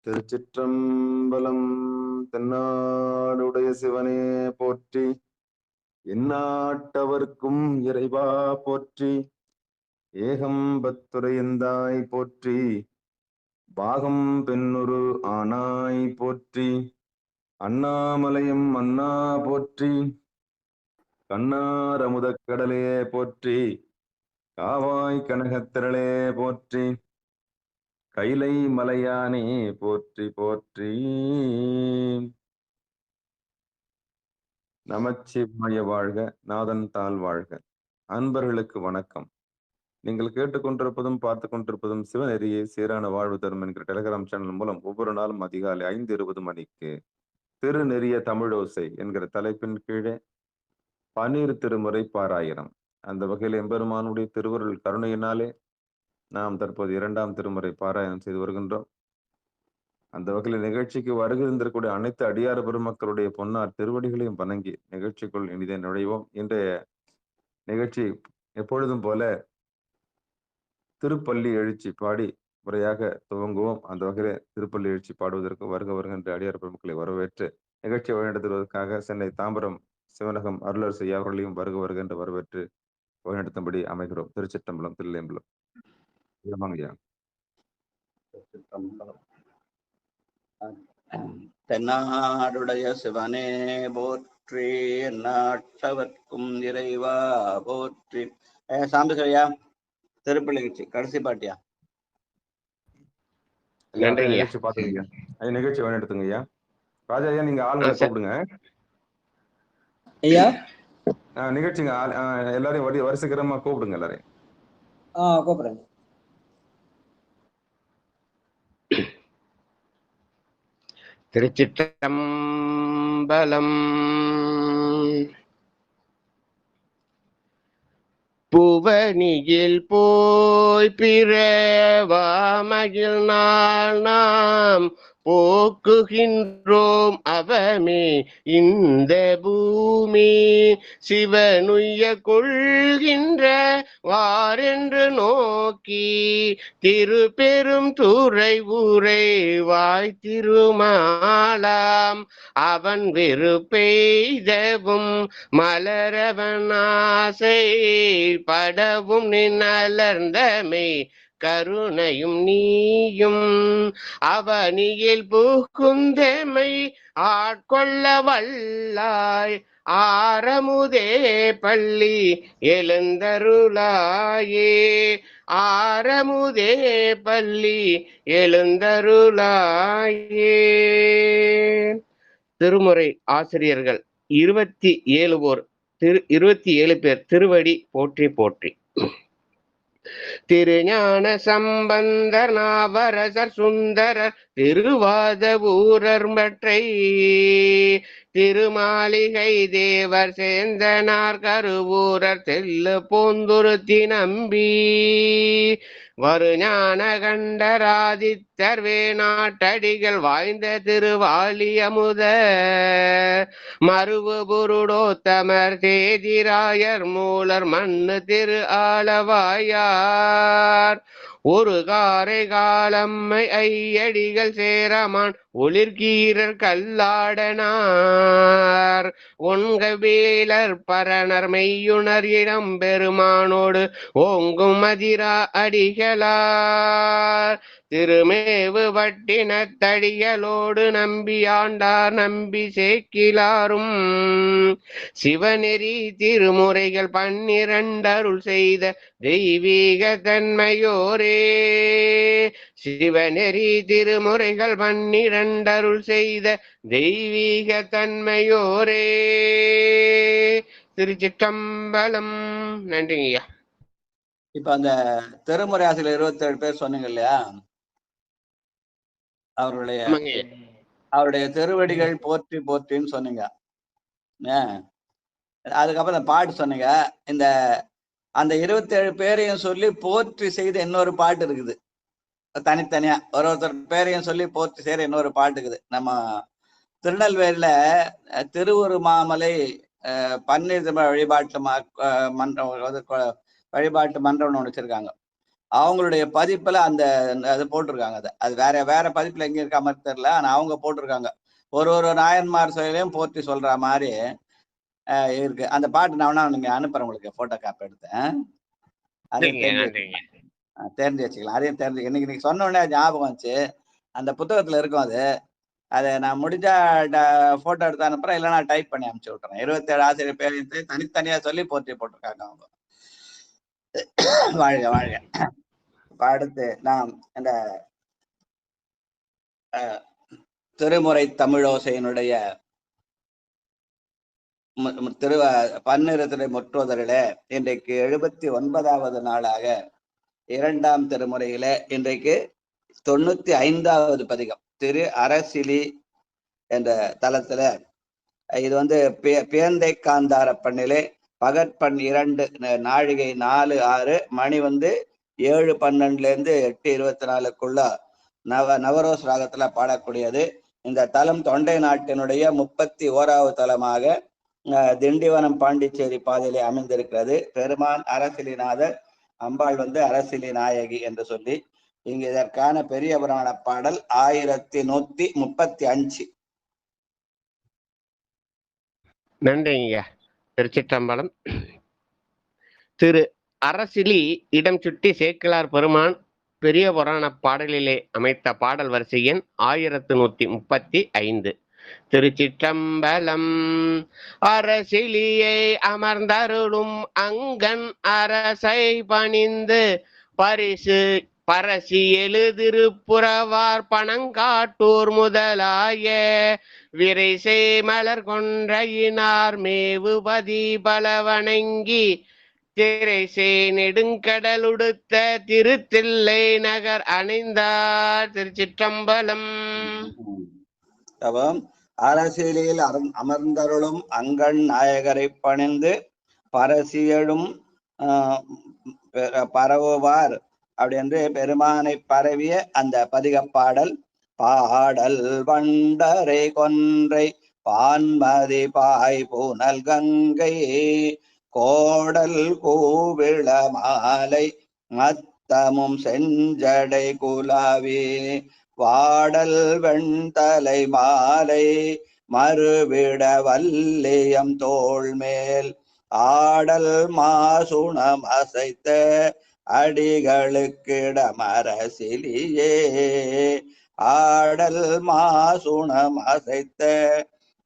திருச்சிற்றம்பலம். தென்னாடுடைய சிவனே போற்றி, எந்நாட்டவர்க்கும் இறைவா போற்றி, ஏகம்பத்துரையந்தாய் போற்றி, பாகம் பெண்ணுரு ஆனாய் போற்றி, அண்ணாமலையும் அண்ணா போற்றி, கண்ணார் அமுதக் கடலே போற்றி, காவாய் கனகத்திரளே போற்றி, கைலை மலையானே போற்றி போற்றி. நமச்சிவாய வாழ்க, நாதன் தாள் வாழ்க. அன்பர்களுக்கு வணக்கம். நீங்கள் கேட்டுக்கொண்டிருப்பதும் பார்த்து கொண்டிருப்பதும் சிவநெறியை சீரான வாழ்வு தரும் என்கிற டெலிகிராம் சேனல் மூலம் ஒவ்வொரு நாளும் அதிகாலை 5:20 மணிக்கு திருநெறிய தமிழோசை என்கிற தலைப்பின் கீழே 12 திருமுறை பாராயணம். அந்த வகையில் எம்பெருமானுடைய திருவருள் கருணையினாலே நாம் தற்போது 2ஆம் திருமுறை பாராயணம் செய்து வருகின்றோம். அந்த வகையில் நிகழ்ச்சிக்கு வருகை இருந்திருக்கக்கூடிய அனைத்து அடியார பெருமக்களுடைய பொன்னார் திருவடிகளையும் வணங்கி நிகழ்ச்சிக்குள் இனிதே நுழைவோம். இன்றைய நிகழ்ச்சி எப்பொழுதும் போல திருப்பள்ளி எழுச்சி பாடி முறையாக துவங்குவோம். அந்த வகையில திருப்பள்ளி எழுச்சி பாடுவதற்கு வருகின்ற அடியார் பெருமக்களை வரவேற்று நிகழ்ச்சியை வழிநடத்துவதற்காக சென்னை தாம்பரம் சிவனகம் அருளர் செய்ய அவர்களையும் வருகின்ற வரவேற்று வழிநடத்தும்படி அமைகிறோம். திருச்சிற்றம்பலம், தில்லையம்பலம். ஐயா. தென்னாடுடைய சிவனே போற்றி, நாட்டவர்க்கும் இறைவா போற்றி. சாம்பிசையா திருப்பள்ளிச்சி கடைசி பாட்டியா? நிகழ்ச்சி பாத்துங்க. நிகழ்ச்சி வழிநடத்துங்க ஐயா. ராஜா ஐயா, நீங்க ஆளுங்களை கூப்பிடுங்க ஐயா. நிகழ்ச்சிங்க எல்லாரையும் வரிசைக்கிரமா கூப்பிடுங்க எல்லாரையும். கூப்பிடுறேன். திருச்சிற்றம்பலம். புவனியில் போய் பிறவாமகில் நாம் போக்குகின்றோம் அவமே இந்த பூமி, சிவனுய்ய கொள்கின்ற வாரென்று நோக்கி திருப்பெரும் துறை ஊரை வாய் திருமாலாம் அவன் வெறுப்பெய்தவும் மலரவன் ஆசை படவும் நின்னலர்ந்தமை கருணையும் நீயும் அவனியில் புகுந்தமை ஆட்கொள்ள வல்லாய் ஆரமுதே பள்ளி எழுந்தருளாயே, ஆரமுதே பள்ளி எழுந்தருளாயே. திருமுறை ஆசிரியர்கள் 27 பேர் திருவடி போற்றி போற்றி. திருஞான சம்பந்தர் நாவரசர் சுந்தரர் திருவாத ஊரர் மற்றை திருமாளிகை தேவர் சேந்தனார் கருவூரர் தெல்லு போந்துருத்தி நம்பி வருஞான கண்டராதித்தர் வேணாட்டடிகள் வாய்ந்த திருவாளி அமுத மருவு புருடோத்தமர் சேதிராயர் மூலர் மண்ணு திரு ஆளவாயார் ஒரு காரை காலம்மை ஐயடிகள் சேரமான் ஒளிர்கீரர் கல்லாடனார் ஒன்கவேலர் பரணர் மெய்யுணர் இடம் பெருமானோடு ஓங்கும் மதிரா அடிகளார் திருமேவு வட்டினத்தடிகளோடு நம்பி ஆண்டார் நம்பி சேக்கிலாரும் சிவநெறி திருமுறைகள் 12 அருள் செய்த தெய்வீக தன்மையோரே, சிவநெறி திருமுறைகள் 12 அருள் செய்த தெய்வீக தன்மையோரே. திருச்சிற்றம்பலம். நன்றிங்கய்யா. இப்ப அந்த திருமுறை ஆசிரியர் 27 பேர் சொன்னீங்க இல்லையா, அவருடைய திருவடிகள் போற்றி போற்றின்னு சொன்னீங்க. அதுக்கப்புறம் பாட்டு சொன்னீங்க. அந்த 27 பேரையும் சொல்லி போற்றி செய்த இன்னொரு பாட்டு இருக்குது தனித்தனியா. ஒருத்தர் பேரையும் சொல்லி போற்றி செய்யற இன்னொரு பாட்டு இருக்குது. நம்ம திருநெல்வேலியில திருவுரு மாமலை பன்னீர் வழிபாட்டு மன்றம் வழிபாட்டு மன்றம் ஒன்று வச்சிருக்காங்க. அவங்களுடைய பதிப்புல அந்த அது போட்டிருக்காங்க. அது வேற வேற பதிப்புல எங்க இருக்க மாதிரி தெரியல. ஆனா அவங்க போட்டிருக்காங்க. ஒரு நாயன்மார் செயலையும் போற்றி சொல்ற மாதிரி இருக்கு. அந்த பாட்டு நான் வேணா நீங்க அனுப்புறேன் உங்களுக்கு, போட்டோ காப்பி எடுத்தேன். அதையும் தெரிஞ்சு வச்சுக்கலாம். அதையும் தெரிஞ்சு இன்னைக்கு நீங்க சொன்ன உடனே ஞாபகம் வந்துச்சு. அந்த புத்தகத்துல இருக்கும் அது. அதை நான் முடிஞ்சா போட்டோ எடுத்து அனுப்புறேன், இல்லைன்னா டைப் பண்ணி அனுப்பிச்சு விட்டுறேன். 27 ஆசிரியர் பேரை தனித்தனியா சொல்லி போற்றி போட்டிருக்காங்க அவங்க. வாழ்க வாழ்க. அடுத்து நாம் இந்த திருமுறை தமிழோசையினுடைய பன்னிரு முற்றுவதரிலே இன்றைக்கு 79வது நாளாக 2ஆம் திருமுறையில இன்றைக்கு 95வது பதிகம் திரு அரசிலி என்ற தளத்துல இது பேந்தை காந்தார பண்ணிலே பகற்பண் 2 நாழிகை 4:06 மணி 7:12 8:24 நவரோஸ் ராகத்துல பாடக்கூடியது. இந்த தலம் தொண்டை நாட்டினுடைய 31வது தலமாக திண்டிவனம் பாண்டிச்சேரி பாதையிலே அமைந்திருக்கிறது. பெருமான் அரசிலிநாதர், அம்பாள் அரசிலி நாயகி என்று சொல்லி இங்கு இதற்கான பெரிய புராண பாடல் 1135. நன்றிங்க. திருச்சிற்றம்பலம். திரு அரசிலி இடம் சுட்டி சேக்கிழார் பெருமான் பெரிய புராண பாடலிலே அமைத்த பாடல் வரிசை எண் 1135. திருச்சிற்றம்பலம். அரசிலியை அமர்ந்தருளும் அங்கன் அரசை பணிந்து பரசி எழுதிருப்புறவார் பணங்காட்டூர் முதலாய விரைசே மலர் கொன்றையினார் மேவுபதி பலவணங்கி திரைசே நெடுங்கடலுடுத்த திருத்தில்லை நகர் அணைந்தார். திருச்சிற்றம்பலம். அரசியலில் அமர்ந்தருளும் அங்கண் நாயகரை பணிந்து பரசியலும் பரவுவார் அப்படி என்று பெருமானை பரவிய அந்த பதிகப்பாடல். பாடல் வண்டரை கொன்றை பான்மதி பாய் பூனல் கங்கை கோடல் கூவிள மாலை மத்தமும் செஞ்சடை குலாவி வாடல் வெண்தலை மாலை மறுவிட வல்லியம் தோள்மேல் ஆடல் மாசுணம் அசைத்த அடிகளுக்கிடமரசிலியே ஆடல் மாசுணம் அசைத்த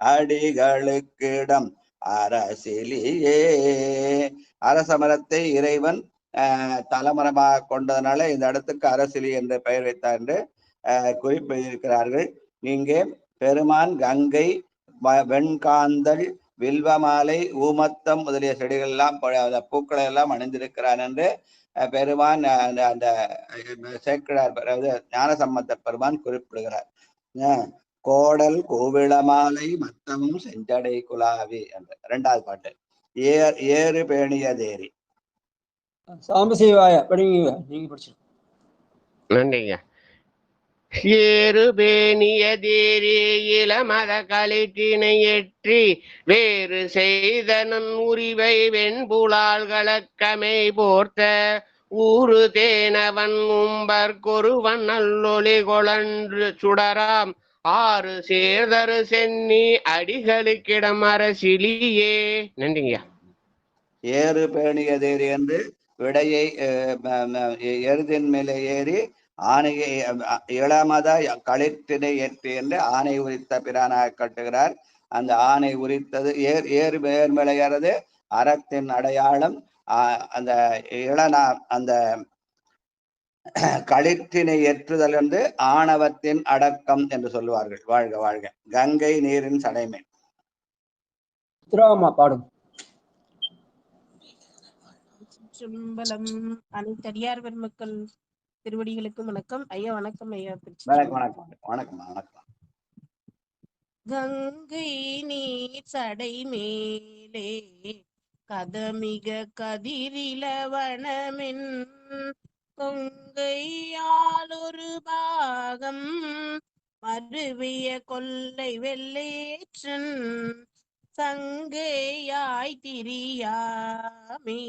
அடிகளுக்கிடம் அரசிலியே. அரசமரத்தை இறைவன் தலைமரமாக கொண்டதனால இந்த இடத்துக்கு அரசிலி என்று பெயர் வைத்தார் என்று குறிப்பு இருக்கிறார்கள். இங்கே பெருமான் கங்கை, வெண்காந்தல், வில்வமாலை, ஊமத்தம் முதலிய செடிகள் எல்லாம் பூக்களை எல்லாம் அணிந்திருக்கிறான் என்று பெருமான் அந்த சேக்கிழார் ஞானசம்பந்த பெருமான் குறிப்பிடுகிறார். கோடல் கோவிளமாலை மத்தமும் செஞ்சடை குலாவி என்ற 2வது பாட்டு. ஏறு பேணிய தேரி. சாம்பசிவாய படிங்க, நீங்க படிச்சு. நன்றிங்க. ஏறு பேணிய தேரி இளமத களிற்றினை ஏற்றி வேறு செய்தனன் உரிவை வெண்புலால் கலக்கமை போர்த்த ஊரு தேனவன் உம்பர் கொருவன் நல்லொளி கொளன்று சுடராம் ஆறு சேர்தரு சென்னி அடிகளுக்கிடம் அரசிலியே. நன்றிங்க. ஏறு பேணிய தேரி என்று விடையை எருதின் மேலே ஏறி ஆணையை இளமத களிற்றினை ஏற்றி என்று ஆணை உரித்த பிரானாக கட்டுகிறார். அந்த ஆணை உரித்தது ஏறு மேலே ஏறது அறத்தின் அடையாளம். அந்த அந்த களிற்றினை ஏற்றுதல் என்று ஆணவத்தின் அடக்கம் என்று சொல்லுவார்கள். வாழ்க வாழ்க. கங்கை நீரின் சடைமை. பாடும். அனைத்தடியார் பெருமக்கள் திருவடிகளுக்கும் வணக்கம். ஐயா வணக்கம். ஐயா வணக்கம் வணக்கம் வணக்கம். கங்கை நீர் சடை மேலே கதமிக கதிரிலவனமென் கொங்கையால் ஒரு பாகம் மருவிய கொல்லை வெள்ளேற்றன் சங்கையாய் திரியாமே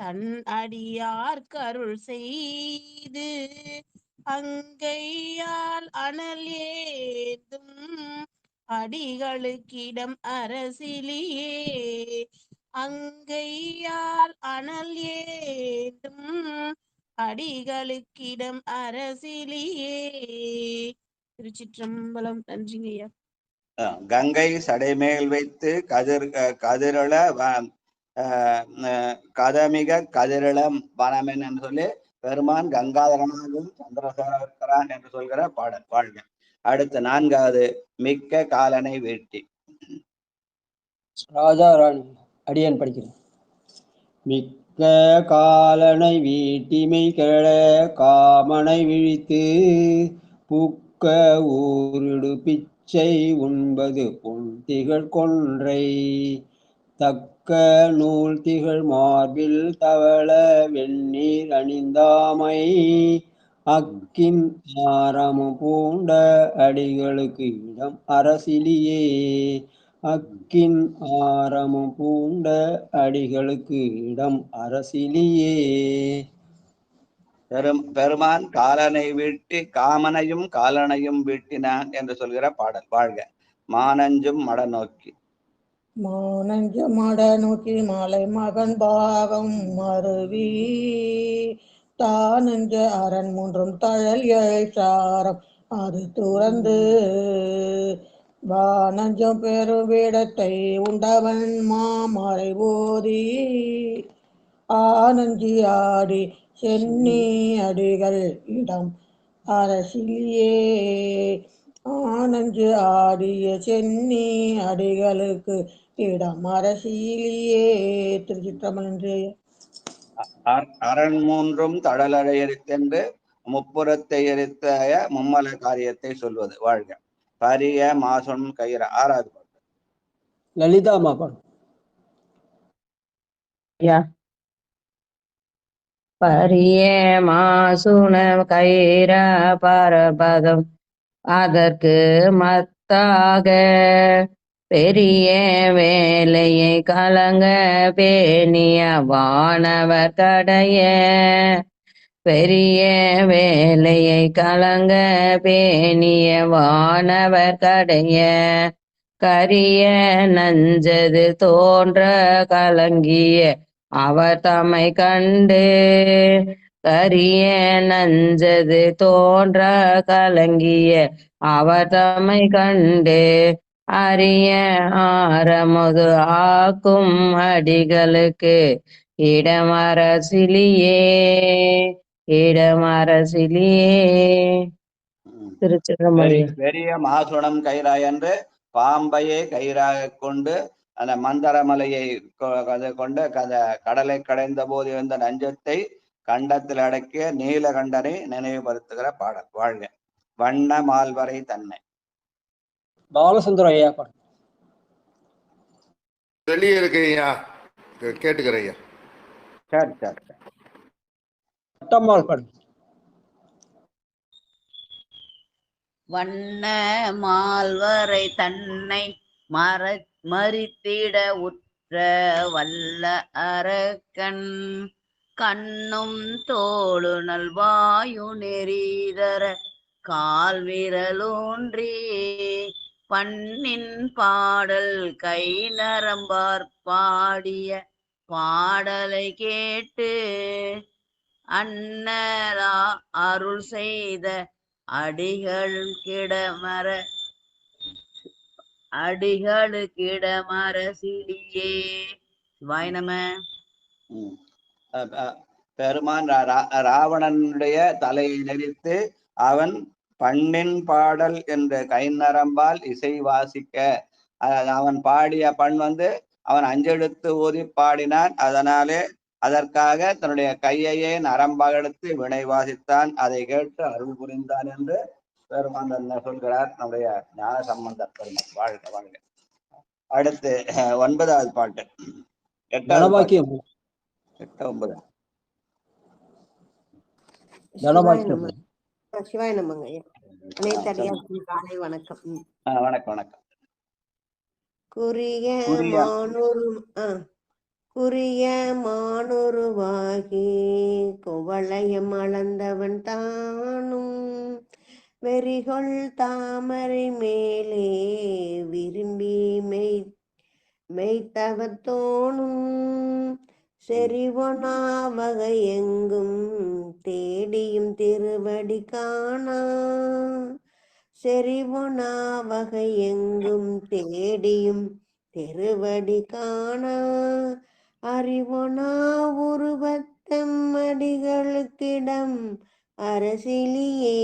தன் அடியார்க்கு அருள் செய்து அங்கையால் அனல் ஏந்தும் அடிகளுக்கிடம் அரசிலியே அங்கையால் அனல் ஏந்தும் அடிகளுக்கிடம் அரசிலியே. திருச்சிற்றம்பலம். நன்றிங்க ஐயா. கங்கை சடைமேல் வைத்து கதிரள கதமிக கதிரளம் வனமென் என்று சொல்லி பெருமான் கங்காதரனாகவும் சந்திரசேகரான் என்று சொல்கிற பாடல். வாழ்க. அடுத்து 4வது மிக்க காலனை வீழ்த்தி. ராஜா ராணி அடியன் படிக்கிறேன். மிக்க காலனை வீட்டிமை கெழ காமனை விழித்து புக்க ஊரிடு பிச்சை உண்பது பொன் திகழ் கொன்றை தக்க நூல் திகழ் மார்பில் தவள வெந்நீர் அணிந்தாமை அக்கின் ஆரமும் பூண்ட அடிகளுக்கு இடம் அரசிலியே அக்கின் ஆரமும் பூண்ட அடிகளுக்கு இடம் அரசிலியே. பெருமான் காலனை வீழ்த்தி காமனையும் காலனையும் வீழ்த்தினான் என்று சொல்கிற பாடல். வாழ்க. மானஞ்சும் மட நோக்கி. மானஞ்சு மட நோக்கி மாலை மகன் பாகம் மருவி தானஞ்ச அரண் மூன்றும் தழல் சாரம் அது துறந்து வானஞ்சம் பெரும் வேடத்தை உண்டவன் மாமறை ஓதி ஆனஞ்சி ஆடி சென்னி அடிகள் இடம் அரசிலியே ஆனஞ்சு ஆடிய சென்னி அடிகளுக்கு இடம் அரசிலியே. திருச்சிற்றம்பலம். அரண் மூன்றும் தடலழை எரித்தென்று முப்புறத்தை எரித்த மும்மல காரியத்தை சொல்வது. வாழ்க. பரிய மாசும் கயிற. 6வது பாட்டு. லலிதா மாபாடு. பரிய மாசுண கயிற பரபதம் அதற்கு மத்தாக பெரிய வேலையை கலங்க பேணிய வானவர் கடைய பெரிய வேலையை கலங்க பேணிய வானவர் கடைய கரிய நஞ்சது தோன்ற கலங்கிய அவர் தம்மை கண்டு கரிய நஞ்சது தோன்ற கலங்கிய அவர் தம்மை கண்டு அரிய ஆரமுது ஆக்கும் அடிகளுக்கு இடமரசிலியே இடமரசிலியே. திருச்சிற்றம்பலம். பெரிய மாசுணம் கயிறா என்று பாம்பையை கயிறாக கொண்டு அந்த மந்தரமலையை கொண்டு கடலை கடைந்த போது இருந்த நஞ்சத்தை கண்டத்தில் அடக்கிய நீலகண்டனை நினைவுபடுத்துகிற பாடல். வாழ்க. வண்ண மால்வரை தன்னை. பாலசுந்தர ஐயா பாடு. வெளியே இருக்கையா கேட்டுக்கிறையா. சரி சரி. பட்டம்மாள் பாடு. வண்ண மால்வரை தன்னை மறித்திட உற்ற வல்ல அரக்கன் கண்ணும் தோளு நல்வாயு நெறிதர கால் விரலூன்றி பண்ணின் பாடல் கை நரம்பார் பாடிய பாடலை கேட்டு அன்னரா அருள் செய்த அடிகளுக்கிடமர சிலியே. வாய்நம. பெருமான் ராவணனுடைய தலையை நெரித்து அவன் பண்ணின் பாடல் என்ற கை நரம்பால் இசை வாசிக்க அவன் பாடிய பண் அவன் அஞ்செழுத்து ஊதி பாடினான். அதனாலே அதற்காக தன்னுடைய கையையே நரம்பகெடுத்து வினை வாசித்தான். அதை கேட்டு அருள் புரிந்தான் என்று பெருமான் சொல்கிறார் நம்முடைய ஞான சம்பந்தர் பெருமான். வாழ்க வாழ்க. அடுத்து 9வது பாட்டு. 8வது 8 9. சிவாய நமங்க. அனைத்து அடியாருக்கும் காலை வணக்கம். வணக்கம் வணக்கம். குறிய மானூர் குறிய மானுருவாகி குவளையம் அளந்தவன் தானும் வெறிகொள் தாமரை மேலே விரும்பி மெய்த்தவத்தோனும் செறிவொனா வகை எங்கும் தேடியும் திருவடி காணா செறிவொனா வகை எங்கும் தேடியும் திருவடி காணா அறிவொனா உருவத்தம் அடிகளுக்கிடம் அரசிலியே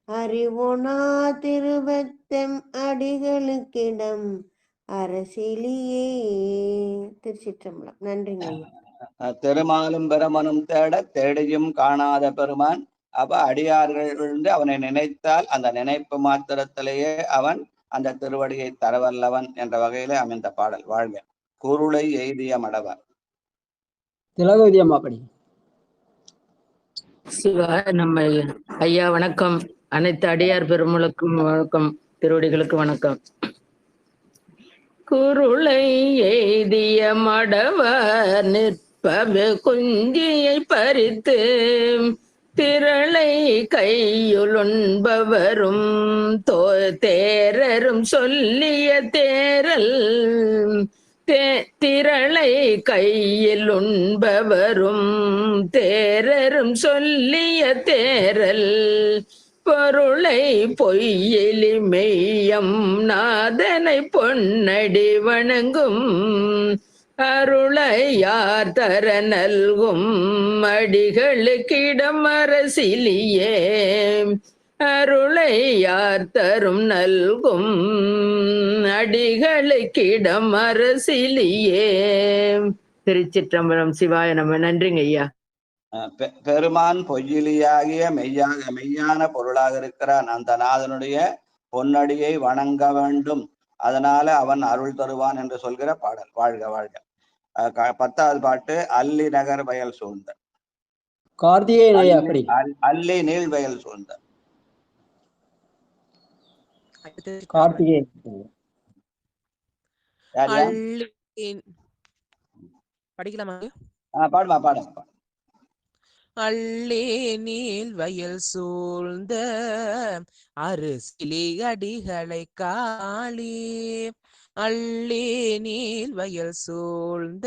அறிவொனா திருவத்தம் அடிகளுக்கிடம் அரசிலியே. திருச்சிற்றம்பலம். நன்றிங்க ஐயா. திருமாலும் பிரமனும் தேட தேடியும் காணாத பெருமான். அப்ப அடியார்கள் விழுந்து அவனை நினைத்தால் அந்த நினைப்பு மாத்திரத்திலேயே அவன் அந்த திருவடியை தரவல்லவன் என்ற வகையிலே அமைந்த பாடல். வாழ்க. குருளை எய்திய மடவர். திலகவதி அம்மா படி. சிவா நம்ம ஐயா வணக்கம். அனைத்து அடியார் பெருமளுக்கும் வணக்கம். திருவடிகளுக்கு வணக்கம். குருளை எய்திய மடவர் நிற்பவ குஞ்சியை பறித்து திரளை கையுளுண்பவரும் தேரரும் சொல்லிய தேரல் திரளை கையில் உண்பவரும் தேரரும் சொல்லிய தேரல் பொருளை பொய்யெலி மெய்யம் நாதனை பொன்னடி வணங்கும் அருளையார் தர நல்கும் அடிகளுக்கிடம் அரசிலியே அருளையார் தரும் நல்கும் அடிகளுக்கிடம் அரசிலியே. திருச்சிற்றம்பலம். சிவாய நம. நன்றிங்க ஐயா. பெருமான் பொய்யிலியாகிய மெய்யான பொருளாக இருக்கிறான். அந்த நாதனுடைய பொன்னடியை வணங்க வேண்டும், அதனால அவன் அருள் தருவான் என்று சொல்கிற பாடல். வாழ்க வாழ்க. 10வது பாட்டு அல்லி நகர் வயல் சூழ்ந்த. கார்த்திகேயன் ஐயா படி. அல்லி நீள் வயல் சூழ்ந்த. கார்த்திகேயன் படிக்கலாமா? பாடுமா பாடுமா. அள்ளே நீல் வயல் சூழ்ந்த அரிசிலி அடிகளை காளி அள்ளே நீல் வயல் சூழ்ந்த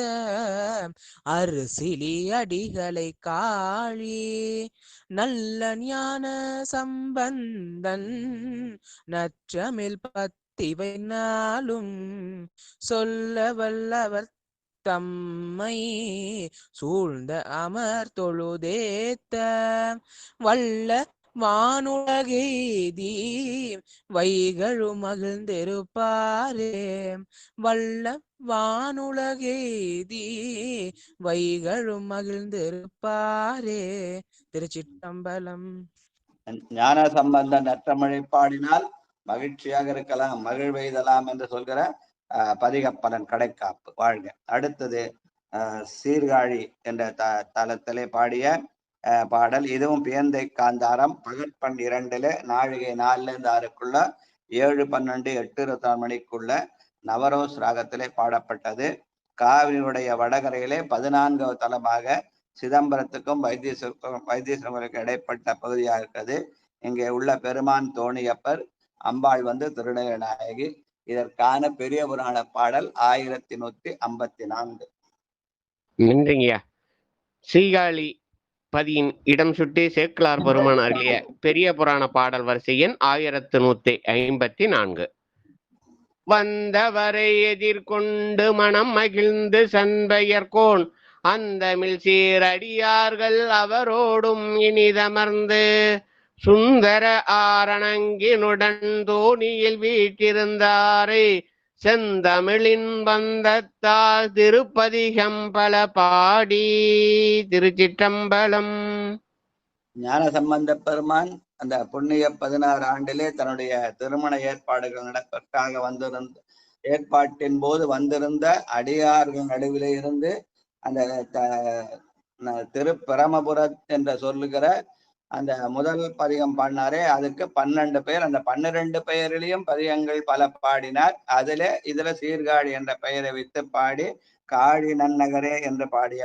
அரிசிலி அடிகளை காளி நல்ல ஞான சம்பந்தன் நற்றமிழ் பத்திவை நாளும் சொல்ல வல்லவர் தம்மை சூழ்ந்த அமர் தொழுதேத்த வல்ல வானுலகெய்தி வைகழு மகிழ்ந்திருப்பாரே வல்ல வானுலகெய்தி வைகழு மகிழ்ந்திருப்பாரே. திருச்சிற்றம்பலம். ஞான சம்பந்த நற்றமிழை பாடினால் மகிழ்ச்சியாக இருக்கலாம், மகிழ்வெய்தலாம் என்று சொல்கிற பதிக பலன் கடைக்காப்பு. வாழ்க. அடுத்தது சீர்காழி என்ற தலத்திலே பாடிய பாடல். இதுவும் பியந்தை காந்தாரம் பகற்பண் 2 நாழிகை 4லேருந்து 6க்குள்ள 7, 12, 8, 24 மணிக்குள்ள நவரோஸ் ராகத்திலே பாடப்பட்டது. காவிரியுடைய வடகரையிலே 14வது தலமாக சிதம்பரத்துக்கும் வைத்தீஸ்வரனுக்கும் இடைப்பட்ட பகுதியாக இருக்கிறது. இங்கே உள்ள பெருமான் தோணியப்பர், அம்பாள் திருநெல்வேலி நாயகி. இதற்கான பெரிய புராண பாடல் 1154. நன்றிங்கய்யா. சீகாழி பதியின் இடம் சுட்டி சேக்கிலார் பெருமான் அருளிய பெரிய புராண பாடல் வரிசை எண் 1154. வந்தவரை எதிர்கொண்டு மனம் மகிழ்ந்து சண்பெயர்கோன் அந்தமிழ் சீரடியார்கள் அவரோடும் இனிதமர்ந்து சுந்தர ஆரணங்கினுடன் தோணியில் வீட்டிருந்தாரே செந்தமிழின் வந்தத்தால் திருப்பதிகம் பல பாடி. திருச்சிற்றம்பலம். ஞான சம்பந்த பெருமான் அந்த புண்ணிய 16 ஆண்டிலே தன்னுடைய திருமண ஏற்பாடுகள் நடப்பதற்காக வந்திருந்த ஏற்பாட்டின் போது வந்திருந்த அடியார்கள் நடுவிலே இருந்து அந்த திருப்பரமபுரம் என்று சொல்லுகிற அந்த முதல் பதிகம் பாடினாரே, அதுக்கு 12 பேர். அந்த 12 பெயரிலையும் பதிகங்கள் பல பாடினார். இதுல சீர்காழி என்ற பெயரை வைத்து பாடி காழி நன்னகரே என்று பாடிய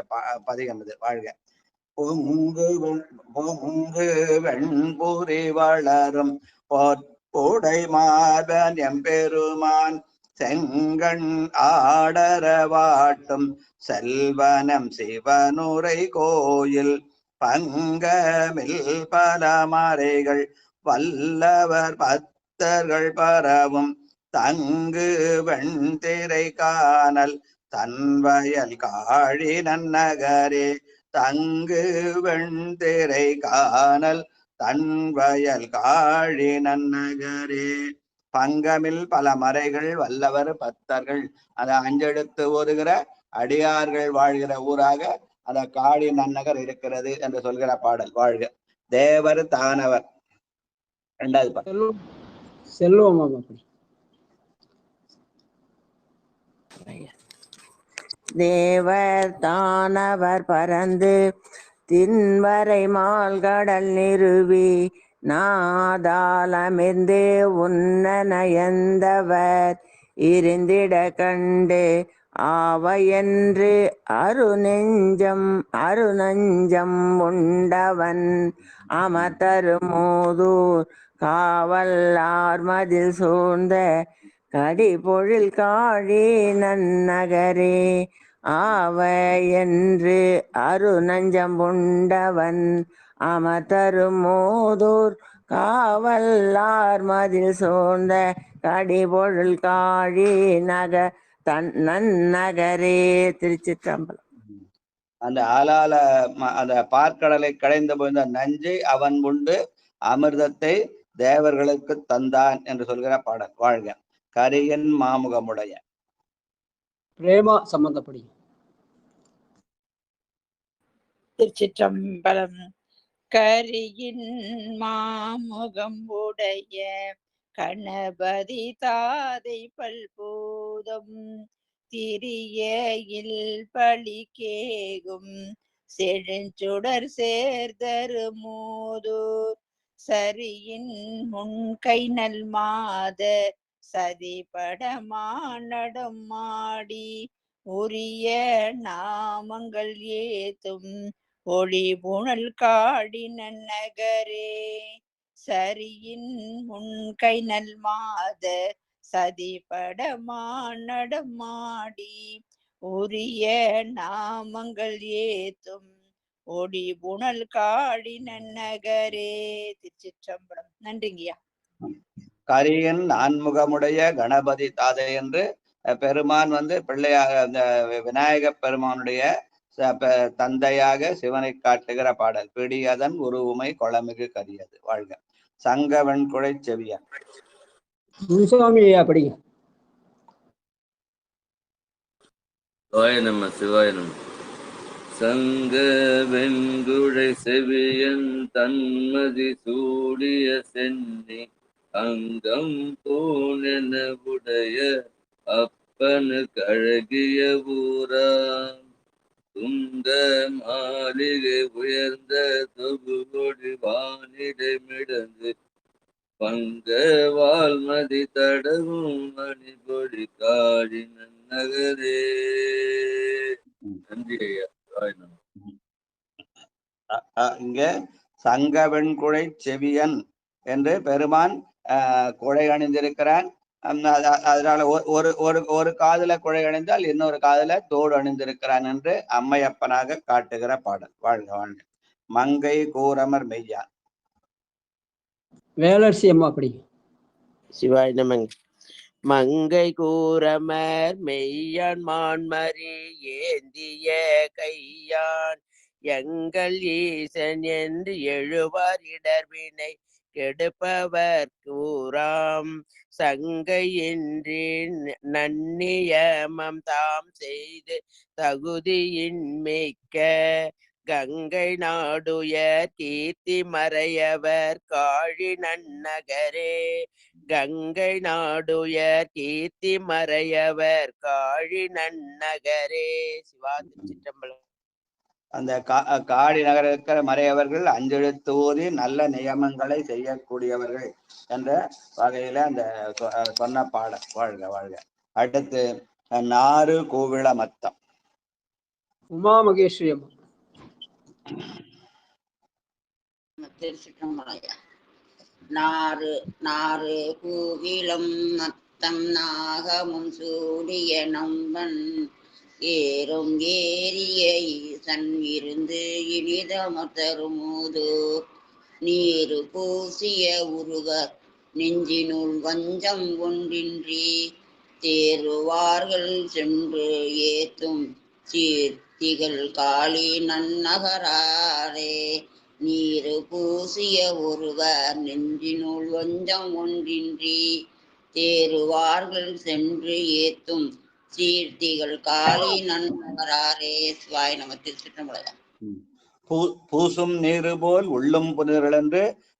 பதிகம் இது. வாழ்க. பொங்கு வெண்புரி வளரும் போடை மார்பன் எம்பெருமான் செங்கண் ஆடரவாட்டும் செல்வனம் சிவனுரை கோயில் பங்கமில் பல மறைகள் வல்லவர் பக்தர்கள் பரவும் தங்கு வெண்திரை காணல் தன்வயல் காழி நன்னகரே தங்கு வெண்திரை காணல் தன்வயல் காழி நன்னகரே. பங்கமில் பல மறைகள் வல்லவர் பக்தர்கள், அதை அஞ்செடுத்து ஓதுகிற அடியார்கள் வாழ்கிற ஊராக அந்த காழி நன்னகர் இருக்கிறது என்று சொல்கிற பாடல். வாழ்க. தேவர் தானவர். இரண்டாவது பாடல். செல்வம் அப்படி. தேவர் தானவர் பறந்து தின்வரை மால்கடல் நிறுவி நாதாலமிர்ந்து உன்ன நயந்தவர் இருந்திட கண்டு ஆவையன்று அருநஞ்சம் உண்டவன் அமர்தருமோதூர் காவல்லார் மதில் சூழ்ந்த கடிபொழில் காழி நன்னகரே ஆவையன்று அருநஞ்சம் உண்டவன் அமர்தருமோதூர் காவல்லார் மதில் சூழ்ந்த கடிபொழில் காழி நன்னகரே. திருச்சிற்றம்பலம். அந்த ஆளால அந்த பார்க்கடலை கடைந்து போயிருந்த நஞ்சை அவன் உண்டு அமிர்தத்தை தேவர்களுக்கு தந்தான் என்று சொல்கிற பாடல். வாழ்க. கரியன் மாமுகமுடைய. பிரேமா சம்பந்தப்படி. திருச்சிற்றம்பலம். கரியின் மாமுகம் உடைய கணபதி தாதை பல்பூதம் திரியையில் பழி கேகும் செழுஞ்சுடர் சேர்தருமோதூர் சரியின் முன்கை நல் மாத சதிபடமானடம் மாடி உரிய நாமங்கள் ஏத்தும் ஒளி புனல் காடி நன்னகரே சரியின் முன்கை நல் மாத சதிபடமானடம் மாடி உரிய நாமங்கள் ஏத்தும் ஒளி புனல் காடி நன்னகரே. திருச்சிற்றம்பலம். நன்றிங்கய்யா. கரியன் நான்முகமுடைய கணபதி தாதை என்று பெருமான் பிள்ளையாக அந்த விநாயக பெருமானுடைய தந்தையாக சிவனை காட்டுகிற பாடல். பிடியதன் உருவுமை கொளமிகு கரியது. வாழ்க. சங்க வெண்குழை செவியன். முனுசாமி அப்படி. சிவாய நம சிவாய நம. சங்க வெண்குழை செவியன் தன்மதி சூடிய சென்னி அங்கம் போனென உடைய அப்பனு கழகிய ஊரான் துங்க மாளிகை உயர்ந்த தொகுகொடி வானிடமிடந்து பங்க வால்மதி தடவும் மணிபொடி காடி நன்னகரே. நன்றி ஐயா. இங்க சங்க வெண்குழை செவியன் என்று பெருமான் குழை அணிந்திருக்கிறான். அதனால ஒரு காதுல குழை அணிந்தால் இன்னொரு காதுல தோடு அணிந்திருக்கிறான் என்று அம்மையப்பனாக காட்டுகிற பாடல். வாழ்க. வாழ்க. மங்கை கூரமர் மெய்யான். வேலர்சி அம்மா அப்படி. சிவாய நமங்க. மங்கை கூரமர் மெய்யான் மான்மரி ஏந்திய கையான் எங்கள் ஈசன் என்று எழுவார் இடர்வினை கெடுப்பவர் கூறாம் சங்கையின்றி நன்னியமம் தாம் செய்து தகுதியின் மிக்க கங்கை நாடுயர் கீர்த்தி மறையவர் காழி நன்னகரே கங்கை நாடுயர் கீர்த்தி மறையவர் காழி நன்னகரே. சிவா. திருச்சிற்றம்பலம். அந்த காடி நகர இருக்கிற மறையவர்கள் அஞ்செழுத்து ஓதி நல்ல நியமங்களை செய்யக்கூடியவர்கள் என்ற வகையில அந்த சொன்ன பாடல். வாழ்க. வாழ்க. அடுத்து நாறு கூவிள மத்தம். உமா மகேஸ்வரி அம்மா. திருச்சிற்றம்பலம். நாறு நாறு பூவிலம் மத்தம் நாகமும் சூடிய நம்பன் ஏறும் ஏறிய ஈசன் இருந்து இனிதமர்தருமூது நீரு பூசிய உருவ நெஞ்சினுள் வஞ்சம் ஒன்றின்றி தேறுவார்கள் சென்று ஏத்தும் சீர்த்திகள் காளி நன்னகராரே நீரு பூசிய ஒருவர் நெஞ்சினுள் வஞ்சம் ஒன்றின்றி தேறுவார்கள் சென்று ஏத்தும் சீர்த்திகள் காளி நன்னகராரே. சிவாய நம. திருச்சிற்றம்பலம். பூசும் நீரு போல் உள்ளும் புனிதர்கள்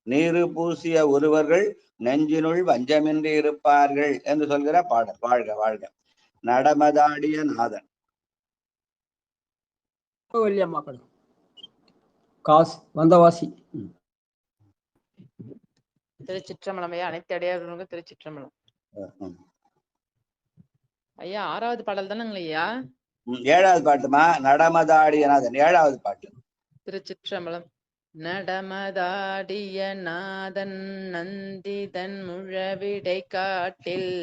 நீரு பூசிய ஒருவர்கள் நெஞ்சினுள் வஞ்சமின்றி இருப்பார்கள் என்று சொல்கிற பாடல். வாழ்க வாழ்க. நடமதாடிய நாதன். அம்மா படம். காஸ் வந்தவாசி. திருச்சிற்றம்பலம் ஐயா. அனைத்து அடியார்களுக்கும் திருச்சிற்றம்பலம். ஐயா 6வது பாடல் தானேங்க ஐயா? 7வது பாட்டுமா? நடமதாடிய நாதன் 7வது பாட்டு. திருச்சிற்றம்பலம். நடமதாடிய நாதன் நந்திதன் முழவிடை காட்டில்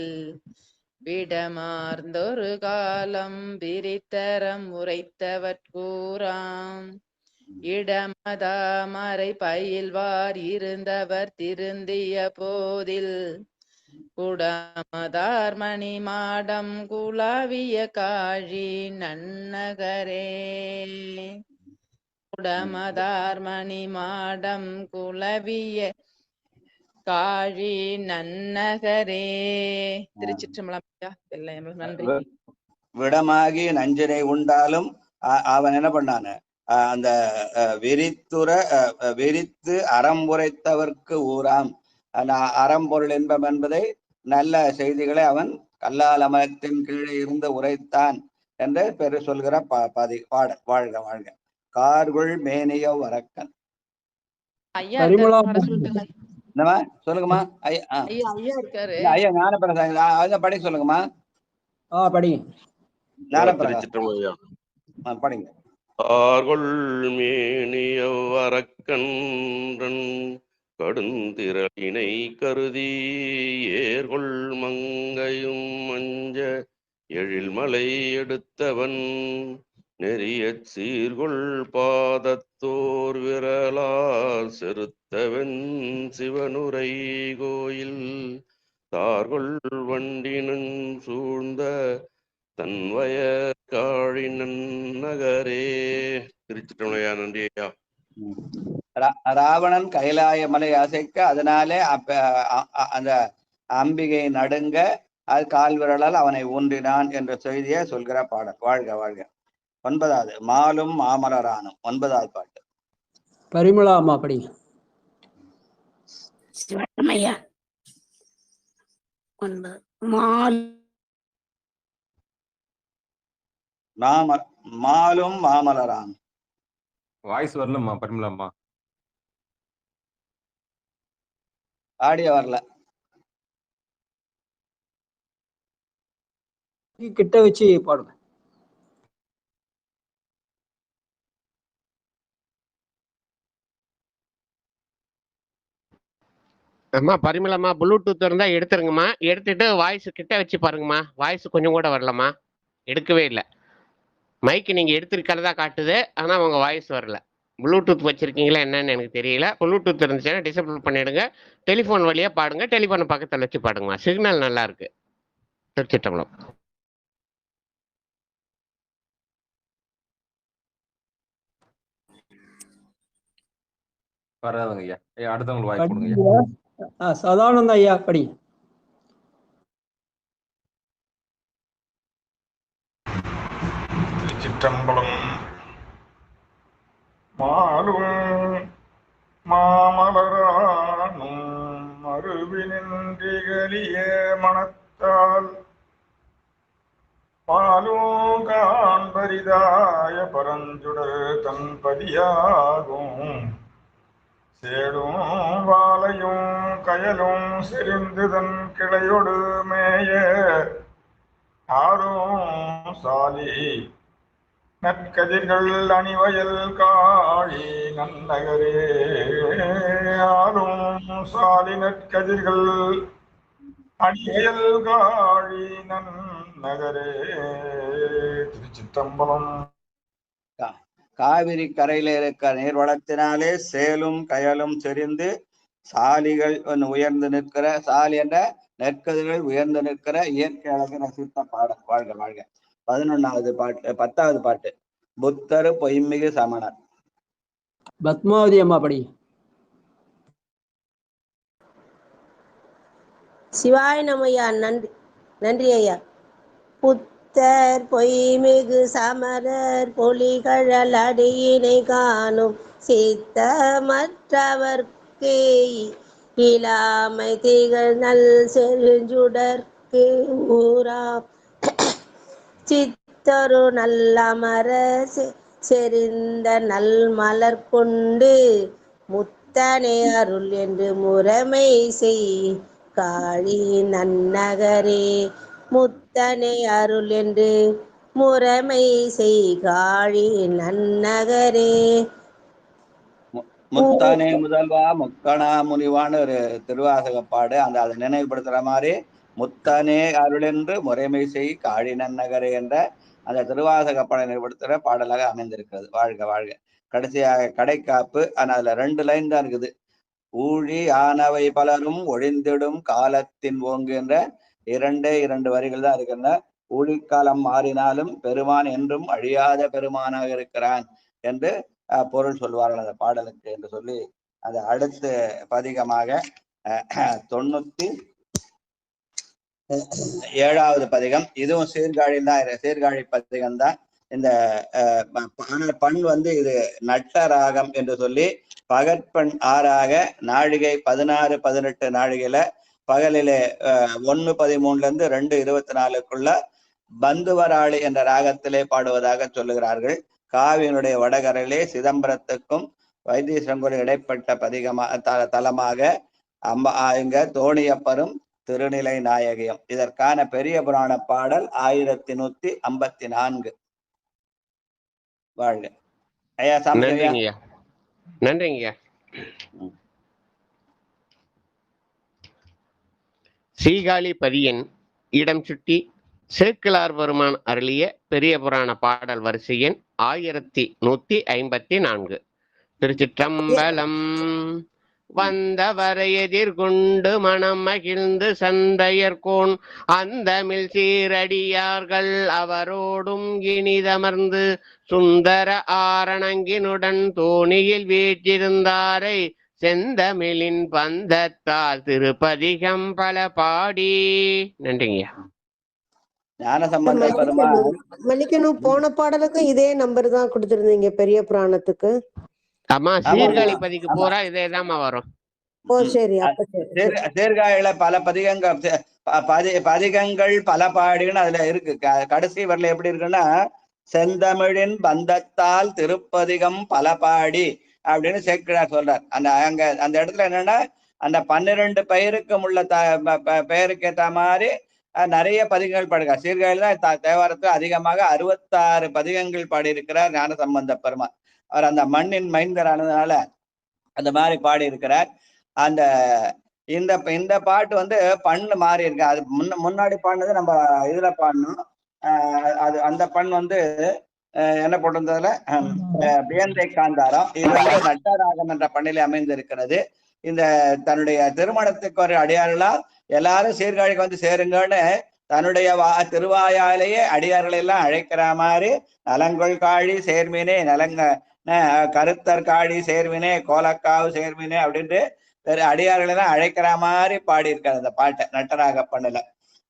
விடமார்ந்தொரு காலம் விரித்தரம் உரைத்தவர் கூறாம் இடமதாமரை பயில்வார் இருந்தவர் திருந்திய போதில் குடமதார் மணி மாடம் குலாவிய காழி நன்னகரே குடமதார் மணி மாடம் குலவிய காழி நன்னகரே. திருச்சிற்றம்பலம். நன்றி. விடமாகி நஞ்சினை உண்டாலும் அவன் என்ன பண்ணான அந்த விரித்து அறம்புரைத்தவர்க்கு ஊராம். அறம்பொருள் இன்பம் என்பதை நல்ல செய்திகளை அவன் கல்லால் அமலத்தின் கீழே இருந்து உரைத்தான் என்று பெரு சொல்கிற பாடல். வாழ்க வாழ்க. கார்குள் மேனிய வரக்கன். என்னமா சொல்லுங்கம்மா? ஐயா ஞானப்பிரசாத் படி சொல்லுங்கம்மா. படிங்க படிங்க. ஆர்கொள் மேனிய வரக்கன்றன் கடுந்திரளினை கருதி ஏர்கொள் மங்கையும் மஞ்ச எழில்மலை எடுத்தவன் நெறிய சீர்கொள் பாதத்தோர் விரலால் செருத்தவன் சிவனுரை கோயில் தார்கொள் வண்டினன் சூழ்ந்த தன்வய காழி நன்னகரே. திருச்சிற்றம்பலம். நன்றி ஐயா. ராவணன் கைலாய மலை அசைக்க அதனாலே அந்த அம்பிகை நடுங்க அது கால் விரலால் அவனை ஊன்றினான் என்ற செய்தியை சொல்கிற பாடல். வாழ்க வாழ்க. 9வது மாலும் மாமலரானும் 9வது பாட்டு. பரிமளா அம்மா படிங்க. மாலும் மாமலரானும். வாய்ஸ் வரலம்மா பரிமளாம்மா. ஆடியோ வரல. கிட்ட வச்சு பாடுங்க. அம்மா பரிமளம்மா ப்ளூடூத் இருந்தா எடுத்துருங்கம்மா. எடுத்துட்டு வாய்ஸ் கிட்ட வச்சு பாருங்கம்மா. வாய்ஸ் கொஞ்சம் கூட வரலம்மா. எடுக்கவே இல்லை. மைக்கு நீங்க எடுத்திருக்கிறதா காட்டுது, ஆனா உங்க வாய்ஸ் வரல. ப்ளூடூத் வச்சிருக்கீங்களா என்னன்னு எனக்கு தெரியல. ப்ளூடூத் இருந்துச்சுன்னா டிசபிள் பண்ணிடுங்க. டெலிஃபோன் வழியா பாடுங்க. டெலிஃபோனை பக்கத்தில் வச்சு பாடுங்கம்மா. சிக்னல் நல்லா இருக்கு. திருச்சிற்றம்பலம். வராதுங்க ஐயா. அடுத்தவங்களுக்கு வாய்ப்பு கொடுங்க. சதானந்த ஐயா படி. திருச்சிற்றம்பலம். மாலும் மாமலரானும் மறுவினின்றிகலிய மனத்தால் பாலும் காண்பரிதாய பரஞ்சுடர் தன் பதியாகும் சேடும் வாலையும் கயலும் செறிந்து தன் கிளையொடு மேய ஆரும் சாலி நற்கதிர்கள் அணிவயல் காழி நன்னகரே ஆளும் சாலி நற்கதிர்கள் அணிவயல் காழி நன்னகரே. திருச்சிற்றம்பலம். காவிரி கரையில இருக்கிற நீர்வளத்தினாலே சேலும் கயலும் செறிந்து சாலிகள் உயர்ந்து நிற்கிற சாலி என்ற நெற்கதிர்கள் உயர்ந்து நிற்கிற இயற்கை அழகு ரசித்த பாடல். வாழ்க வாழ்க. 11வது பாட்டு 10வது பாட்டு புத்தரு பொய்மிகு சமணர். பத்மாவதி அம்மா படிங்க. சிவாய நமய்யா. நன்றி நன்றி ஐயா. புத்தர் பொய்மிகு சமரர் பொலிகழல் அடியினை காணும் சித்தமற்றவர்க்கு இலாமை திகழ் நல் செழுஞ்சுடர்க்கு ஊரா சித்தரு நல்லமர செறிந்த நல் மலர் கொண்டு முத்தனை அருள் என்று முறைமை செய் காழி நன்னகரே. முத்தனை அருள் என்று முறைமை செய் காழி நன்னகரே. முத்தானே முதல்வா முக்கணா முனிவான்னு ஒரு திருவாசகப்பாடு. அதை நினைவுபடுத்துற மாதிரி முத்தானே அருள் என்று முறைமை செய் காழி நன்னகரே என்ற அந்த திருவாசகப்பாடை நினைவுபடுத்துகிற பாடலாக அமைந்திருக்கிறது. வாழ்க வாழ்க. கடைசியாக கடைக்காப்பு. ஆனால் அதுல 2 லைன் தான் இருக்குது. ஊழி ஆனவை பலரும் ஒழிந்திடும் காலத்தின் ஓங்கு என்ற 2 வரிகள் தான் இருக்கின்றன. ஊழிக்காலம் மாறினாலும் பெருமான் என்றும் அழியாத பெருமானாக இருக்கிறான் என்று பொருள் சொல்வார்கள் அந்த பாடலுக்கு என்று சொல்லி அது அடுத்த பதிகமாக 97வது பதிகம். இதுவும் சீர்காழி தான், சீர்காழி பதிகம் தான். இந்த பண் இது நட்ட ராகம் என்று சொல்லி பகற்பெண் 6ஆக நாழிகை 16 18 நாழிகையில பகலிலே 1:13 2:24 பந்துவராளி என்ற ராகத்திலே பாடுவதாக சொல்லுகிறார்கள். காவியினுடைய வடகரையிலே சிதம்பரத்துக்கும் வைத்தீஸ்வரனுக்கும் இடைப்பட்ட தலமாக இங்க தோணியப்பரும் திருநிலை நாயகியும். இதற்கான பெரிய புராண பாடல் 1154. வாழ்க ஐயா. நன்றிங்கய்யா. நன்றிங்கய்யா. சீகாழி பதியன் இடம் சுட்டி சேக்கிழார் பெருமான் அருளிய பெரிய புராண பாடல் வரிசை எண் 1154. திருச்சிற்றம்பலம். வந்தவரை எதிர்கொண்டு மனம் மகிழ்ந்து சந்தையர்கோன் அந்தமிழ் சீரடியார்கள் அவரோடும் இனிதமர்ந்து சுந்தர ஆரணங்கினுடன் தோணியில் வீற்றிருந்தாரை செந்தமிழின் பந்தத்தால் திருப்பதிகம் பல பாடி. நன்றிங்கய்யா. ஞானசம்பந்த பெருமான் மன்னிக்கணும், போன பாடலுக்கும் இதே நம்பர் தான் கொடுத்திருந்தீங்க பெரிய புராணத்துக்கு. ஆமா, சீர்காழி பதிக்கு போறா இதேதாம்மா வரும். ஓ சரி. சீர்காழியில பல பதிகங்கள் பல பாடின்னு அதுல இருக்கு. கடைசி வரல எப்படி இருக்குன்னா செந்தமிழின் பந்தத்தால் திருப்பதிகம் பல பாடி அப்படின்னு சேக்கிழார் சொல்றார். அந்த இடத்துல என்னன்னா அந்த 12 பெயருக்கும் உள்ள பெயருக்கு ஏற்ற மாதிரி நிறைய பதிகங்கள் பாடுகிறார். சீர்காழியில தேவாரத்தில் அதிகமாக 66 பதிகங்கள் பாடியிருக்கிறார் ஞானசம்பந்த பெருமான். அவர் அந்த மண்ணின் மைந்தரானதுனால அந்த மாதிரி பாடி இருக்கிறார். அந்த இந்த பாட்டு பண்ணு மாறி இருக்கு. அது முன்னாடி பாடினது நம்ம இதுல பாடணும். அது அந்த பண் என்ன போட்டிருந்ததுல பியந்தை காந்தாரம். இது நட்டராகம் என்ற பண்ணிலே அமைந்திருக்கிறது. இந்த தன்னுடைய திருமணத்துக்கு ஒரு அடியார்களா எல்லாரும் சீர்காழிக்கு சேருங்கன்னு தன்னுடைய திருவாயாலேயே அடியார்களை எல்லாம் அழைக்கிற மாதிரி நலங்கொள் காழி சேர்மினே கருத்தர் காழி சேர்மினே கோலக்காவு சேர்மினே அப்படின்ட்டு அடியார்களை எல்லாம் அழைக்கிற மாதிரி பாடி இருக்காரு அந்த பாட்டை நட்டராக பண்ணல.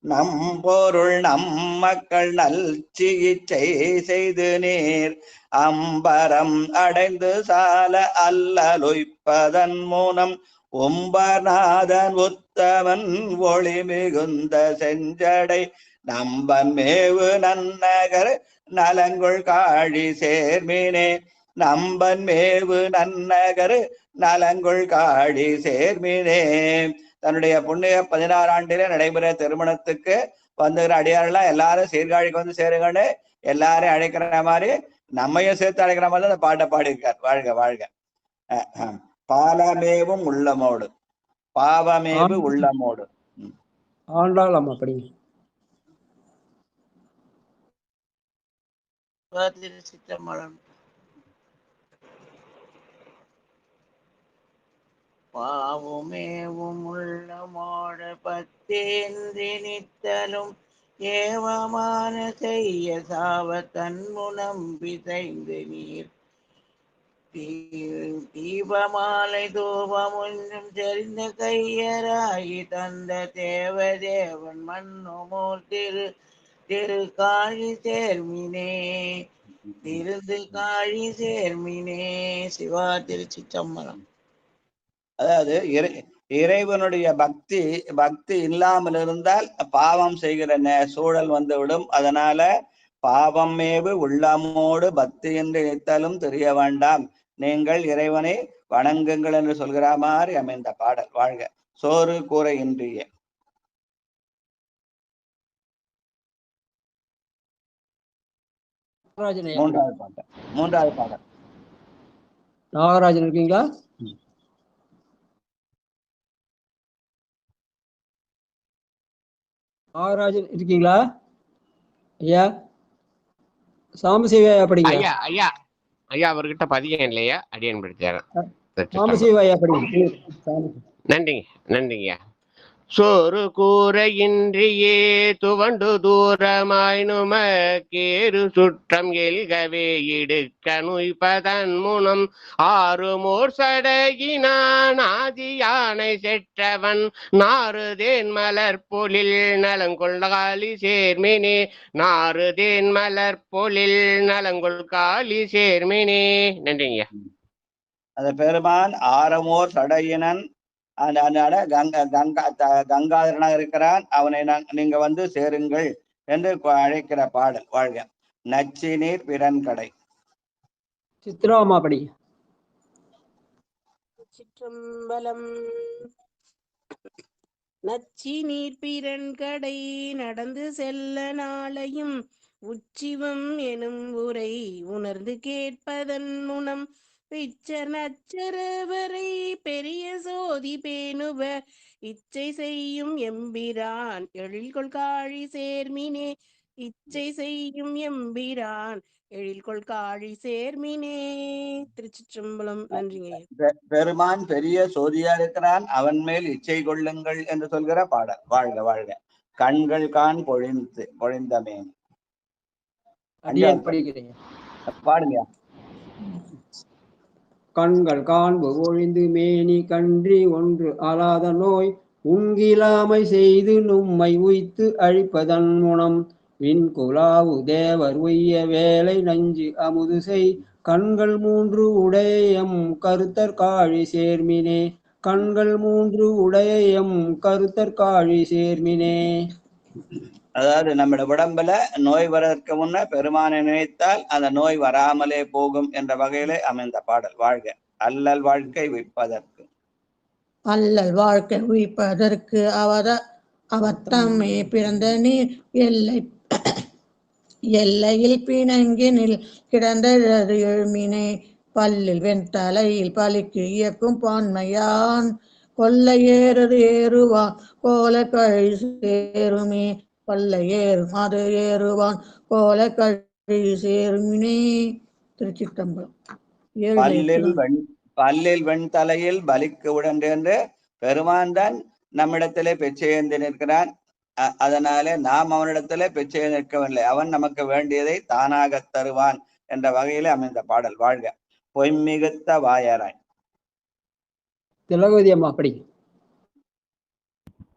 நம் பொருள் நம் மக்கள் நல் சிகிச்சை செய்து நீர் அம்பரம் அடைந்து சால அல்லலுய்ப்பதன் மூலம் ஒம்பநாதன் உத்தமன் ஒளி மிகுந்த செஞ்சடை நம்பன் மேவு நன்னகர் நலங்கொள் காழி சேர்மினே நம்பன் மேவு நன்னகர் நலங்கொள் காழி சேர்மினே. தன்னுடைய புண்ணிய 16 ஆண்டிலே நடைபெற திருமணத்துக்கு வந்துகிற அடியாரெல்லாம் எல்லாரும் சீர்காழிக்கு சேருங்கன்னு எல்லாரும் அழைக்கிற மாதிரி நம்மையும் சேர்த்து அழைக்கிற மாதிரி தான் அந்த பாட்டை பாடியிருக்கார். வாழ்க வாழ்க. பாலமேவும் உள்ளமோடு, பாவமேவு உள்ளமோடு. ஆண்டாள் அம்மா படிங்க. திருச்சிற்றம்பலம். பாவுமேவும் உள்ளமோடு பத்தேந்தி நித்தலும் ஏவமான செய்ய சாவ தன்முனம் பிசைந்து நீர் தீபமாலை தூபம் ஒன்றும் தெரிந்த கையராகி தந்த தேவதேவன் மண்ணுமோர் திரு காழி சேர்மினே, திருந்து காழி சேர்மினே. சிவா திருச்சிற்றம்பலம். அதாவது இறைவனுடைய பக்தி இல்லாமல் இருந்தால் பாவம் செய்கிற சூழல் வந்துவிடும். அதனால பாவமேவு உள்ளமோடு பக்தி என்று நித்தலும் தெரிய வேண்டாம், நீங்கள் இறைவனை வணங்குங்கள் என்று சொல்கிற மாதிரி அமைந்த பாடல். வாழ்க. சோறு கூரை இன்றிய. மூன்றாவது பாடல். நாகராஜன் இருக்கீங்களா? நாகராஜன் இருக்கீங்களா ஐயா? சாம்பசிவா படிங்க. ஐயா ஐயா ஐயா அவர்கிட்ட பதியம் இல்லையா? அடியன் படிச்சாரு. சாம்பசிவா படிங்க. நன்றிங்க நன்றிங்க. சோறு கூரையின்றியே துவண்டு தூரமாய் நுமக்கேறு சுற்றம் எல்கவே இடுக்க நுய்பதன் முனம் ஆறுமோர் சடகினான் ஆதி யானை செற்றவன் நாறுதேன் மலர் பொழில் நலங்கொள் காலி சேர்மினே, நாறுதேன் மலர் பொழில் நலங்கொள் காலி சேர்மினே. நன்றிங்க. அந்த பெருமான் ஆரமோர் சடையினன் கங்காதரனாக இருக்கிறான், அவனை நீங்க வந்து சேருங்கள் என்று அழைக்கிற பாடல். வாழ்க. நச்சி நீர் பிறன் கடை. சித்ராமா படி. சிற்றம்பலம். நச்சி நீர் பிறன் கடை நடந்து செல்ல நாளையும் உச்சிவம் எனும் உரை உணர்ந்து கேட்பதன் முனம் பிச்சர் நச்சரவரை பெரிய சோதி பேணுவ இச்சை செய்யும் எம்பிரான் எழில்கொள் காழி சேர்மினே, இச்சை செய்யும் எம்பிரான் எழில்கொள் காழி சேர்மினே. திருச்சிற்றம்பலம். நன்றிங்க. பெருமான் பெரிய சோதியா இருக்கிறான், அவன் மேல் இச்சை கொள்ளுங்கள் என்று சொல்கிற பாடல். வாழ்க வாழ்க. கண்கள் கான் பொழிந்தமே. பாடுங்க. கண்கள் காண்பு ஒழிந்து மேனி கன்றி ஒன்று அலாத நோய் உங்கிலாமை செய்து நும்மை உய்த்து அழிப்பதன் முனம் விண்குலாவு தேவர் உய்ய வேலை நஞ்சு அமுது செய் கண்கள் மூன்று உடையம் கருத்தர் காழி சேர்மினே, கண்கள் மூன்று உடையம் கருத்தர் காழி சேர்மினே. அதாவது நம்ம உடம்புல நோய் வர்றதுக்கு முன்ன பெருமானை நினைத்தால் அந்த நோய் வராமலே போகும் என்ற வகையிலே அமைந்த பாடல். வாழ்க. அல்லல் வாழ்க்கை உய்ப்பதற்கு. அல்லல் வாழ்க்கை உய்ப்பதற்கு அவத்தம்மே பிறந்த நீர் எல்லையில் பிணங்கினில் கிடந்தது எழுமினை பல்லில் வெண்தலையில் பலிக்கு இயக்கும் பான்மையான் கொல்லை ஏறது ஏறுவான் கோல கழி சேருமே, கொல்லை ஏறும் அது ஏறுவான் கோல கழி சேருமினே. திருச்சிற்றம்பலம். பல்லில் வெண்தலையில் பலிக்கு உடன்று என்று பெருமான் தான் நம்மிடத்திலே பெச்சையேந்தி நிற்கிறான். அதனாலே நாம் அவனிடத்திலே பெச்சையை நிற்கவில்லை, அவன் நமக்கு வேண்டியதை தானாக தருவான் என்ற வகையிலே அமைந்த பாடல். வாழ்க. பொய்மிகுத்த வாயராய். திலகவதி அம்மா படி.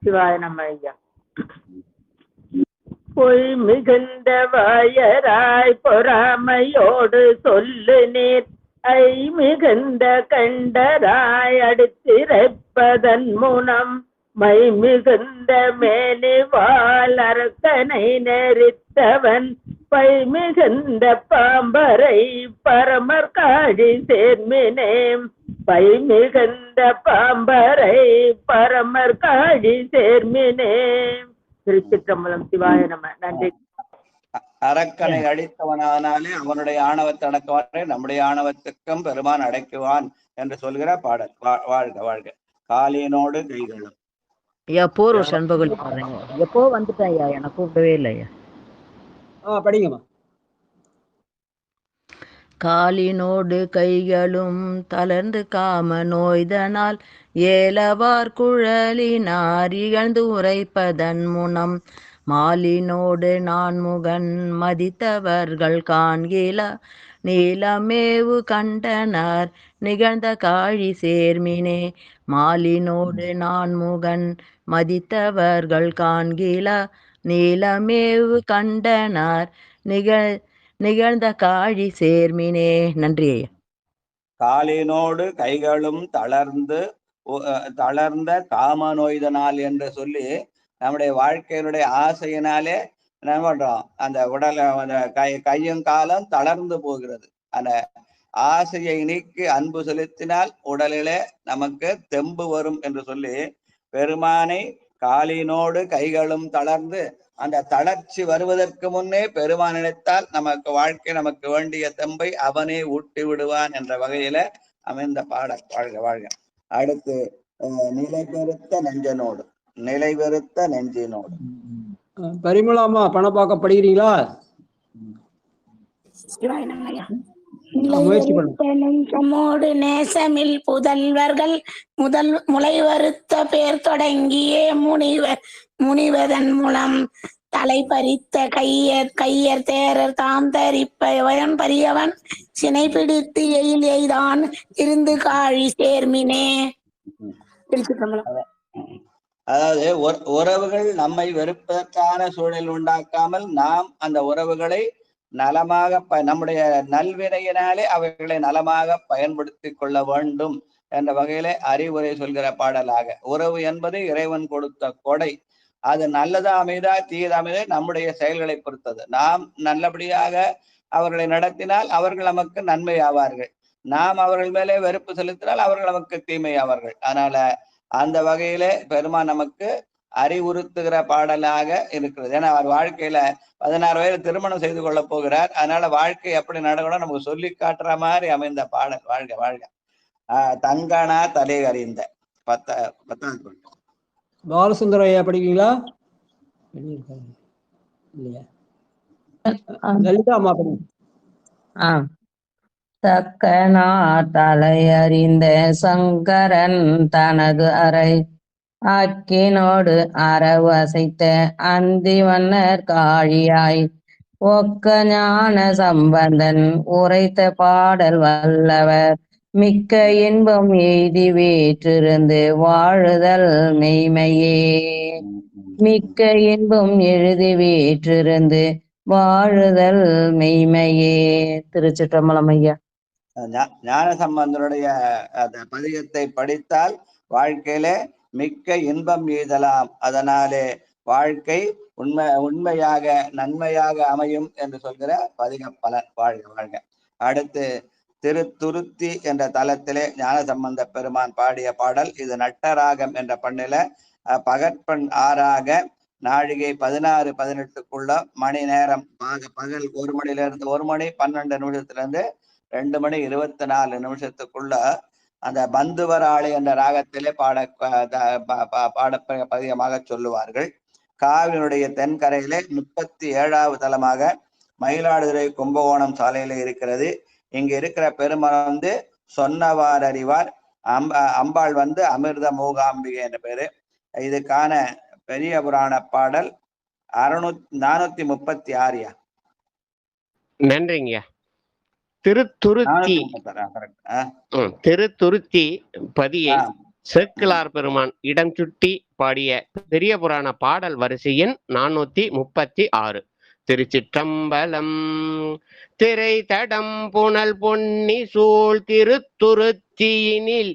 சிவாய நம்ம ஐயா. பொய் மிகுந்த வாயராய் பொறாமையோடு சொல்லு நீர் ஐ மிகுந்த கண்டராய் அடுத்திருப்பதன் முனம் மை மிகுந்த மேனிவால் அரக்கனை நெறித்தவன் பை மிகுந்த பாம்பரை பரமர் காழி சேர்மினே, பை மிகுந்த பாம்பரை பரமர் காழி சேர்மினே. திருச்சிற்றம்பலம். சிவாய நம. நன்றி. அரக்கனை அடித்தவனானாலே அவனுடைய ஆணவத்தை அடக்குவாரே நம்முடைய ஆணவத்துக்கும் பெருமான் அடைக்குவான் என்று சொல்கிற பாடல். வாழ்க வாழ்க. காலினோடு கைகளும். ஐயா பூர்வ சண்பகுலி பாருங்க. எப்போ வந்துட்டேன் ஐயா, எனக்கு கூப்பிடவே இல்லை ஐயா. படிங்கம்மா. காலினோடு கைகளும் தளர்ந்து காம நோய்தனால் ஏலவார் குழலினார் இகழ்ந்து உரைப்பதன் முனம் மாலினோடு நான்முகன் மதித்தவர்கள் காண்கில நீலமேவு கண்டனர் நிகழ்ந்த காழி சேர்மினே. மாலினோடு நான்முகன் மதித்தவர்கள் காண்கில நீலமேவு கண்டனர் நிகழ்ந்த காழி சேர்மினே. நன்றி ஐயா. காலினோடு கைகளும் தளர்ந்த காம நோய்தனால் என்று சொல்லி நம்முடைய வாழ்க்கையினுடைய ஆசையினாலே என்ன பண்றோம், அந்த உடலை கையும் காலம் தளர்ந்து போகிறது. அந்த ஆசையை நீக்கி அன்பு செலுத்தினால் உடலிலே நமக்கு தெம்பு வரும் என்று சொல்லி பெருமானை காலினோடு கைகளும் தளர்ந்து அந்த தளர்ச்சி வருவதற்கு முன்னே பெருமான் நினைத்தால் நமக்கு வாழ்க்கை நமக்கு வேண்டிய தெம்பை அவனே ஊட்டி விடுவான் என்ற வகையில அமைந்த பாடல். வாழ்க வாழ்க. அடுத்து நிலை பெருத்த நெஞ்சனோடு. நிலை பெருத்த நெஞ்சினோடு. பரிமளாமா பணப்பாக்க படிக்கிறீங்களா? நெஞ்சமோடு நேசமில் புதல்வர்கள் முளைவருத்த பேர் தொடங்கியே முனிவதன் மூலம் தலை பறித்த கையர் தேரர் தாம் தரிப்பவன் பரியவன் சினை பிடித்து எய்தான் இருந்து காழி சேர்மினே. அதாவது உறவுகள் நம்மை வெறுப்பதற்கான சூழல் உண்டாக்காமல் நாம் அந்த உறவுகளை நலமாக நம்முடைய நல்வினையினாலே அவைகளை நலமாக பயன்படுத்தி கொள்ள வேண்டும் என்ற வகையிலே அறிவுரை சொல்கிற பாடலாக. உறவு என்பது இறைவன் கொடுத்த கொடை. அது நல்லதா அமைதா தீயதா அமைதா நம்முடைய செயல்களை பொறுத்தது. நாம் நல்லபடியாக அவர்களை நடத்தினால் அவர்கள் நமக்கு நன்மை ஆவார்கள். நாம் அவர்கள் மேலே வெறுப்பு செலுத்தினால் அவர்கள் நமக்கு தீமை ஆவார்கள். அதனால அந்த வகையிலே பெருமான் நமக்கு அறிவுறுத்துகிற பாடலாக இருக்கிறது. ஏன்னா அவர் வாழ்க்கையில 16 வயது திருமணம் செய்து கொள்ள போகிறார். அதனால வாழ்க்கை எப்படி நடக்கணும் நமக்கு சொல்லி காட்டுற மாதிரி அமைந்த பாடல். வாழ்க வாழ்க. தங்கனா தலை அறிந்த 10வது. பாலசுந்தர ஐயா படிக்கிறீங்களா? இல்லையா? லலிதா அம்மா படிங்க. தக்கனா தலையறிந்த சங்கரன் தனது அறை அக்கினோடு அரவு அசைத்த அந்தி வண்ணர் காழியாய் ஒக்க ஞான சம்பந்தன் உரைத்த பாடல் வல்லவர் மிக்க இன்பம் எய்தி வேற்றிருந்து வாழுதல் மெய்மையே. மிக்க இன்பம் எழுதி வேற்றிருந்து வாழுதல் மெய்மையே. திருச்சிற்றம்பலம் ஐயா. ஞான சம்பந்தனுடைய பதிகத்தை படித்தால் வாழ்க்கையிலே மிக்க இன்பம் எய்தலாம். அதனாலே வாழ்க்கை உண்மையாக நன்மையாக அமையும் என்று சொல்கிற பதிக பலன். வாழ்க வாழ்க. அடுத்து திருத்துருத்தி என்ற தலத்திலே ஞான சம்பந்த பெருமான் பாடிய பாடல். இது நட்டராகம் என்ற பண்ணில பகற்பெண் ஆறாக நாழிகை 16-18க்குள்ள மணி நேரம் பகல் 1 மணியிலிருந்து 1 மணி 12 நிமிஷத்திலிருந்து 2 மணி 24 நிமிஷத்துக்குள்ள அந்த பந்துவராளி என்ற ராகத்திலே பாட பதிகமாக சொல்லுவார்கள். காவினுடைய தென்கரையிலே 37வது தலமாக மயிலாடுதுறை கும்பகோணம் சாலையில இருக்கிறது. இங்க இருக்கிற பெருமரம் சொன்னவார் அறிவார். அம்பாள் அமிர்த மூகாம்பிகை என்ற பேரு. இதுக்கான பெரிய புராண பாடல் 436. நன்றிங்க. திருத்துருத்தி பதியை சேக்கிழார் பெருமான் இடம் சுட்டி பாடிய பெரிய புராண பாடல் வரிசை எண் 436. திருச்சிற்றம்பலம். திரை தடம் புனல் பொன்னி சூழ் திருத்துருத்தியினில்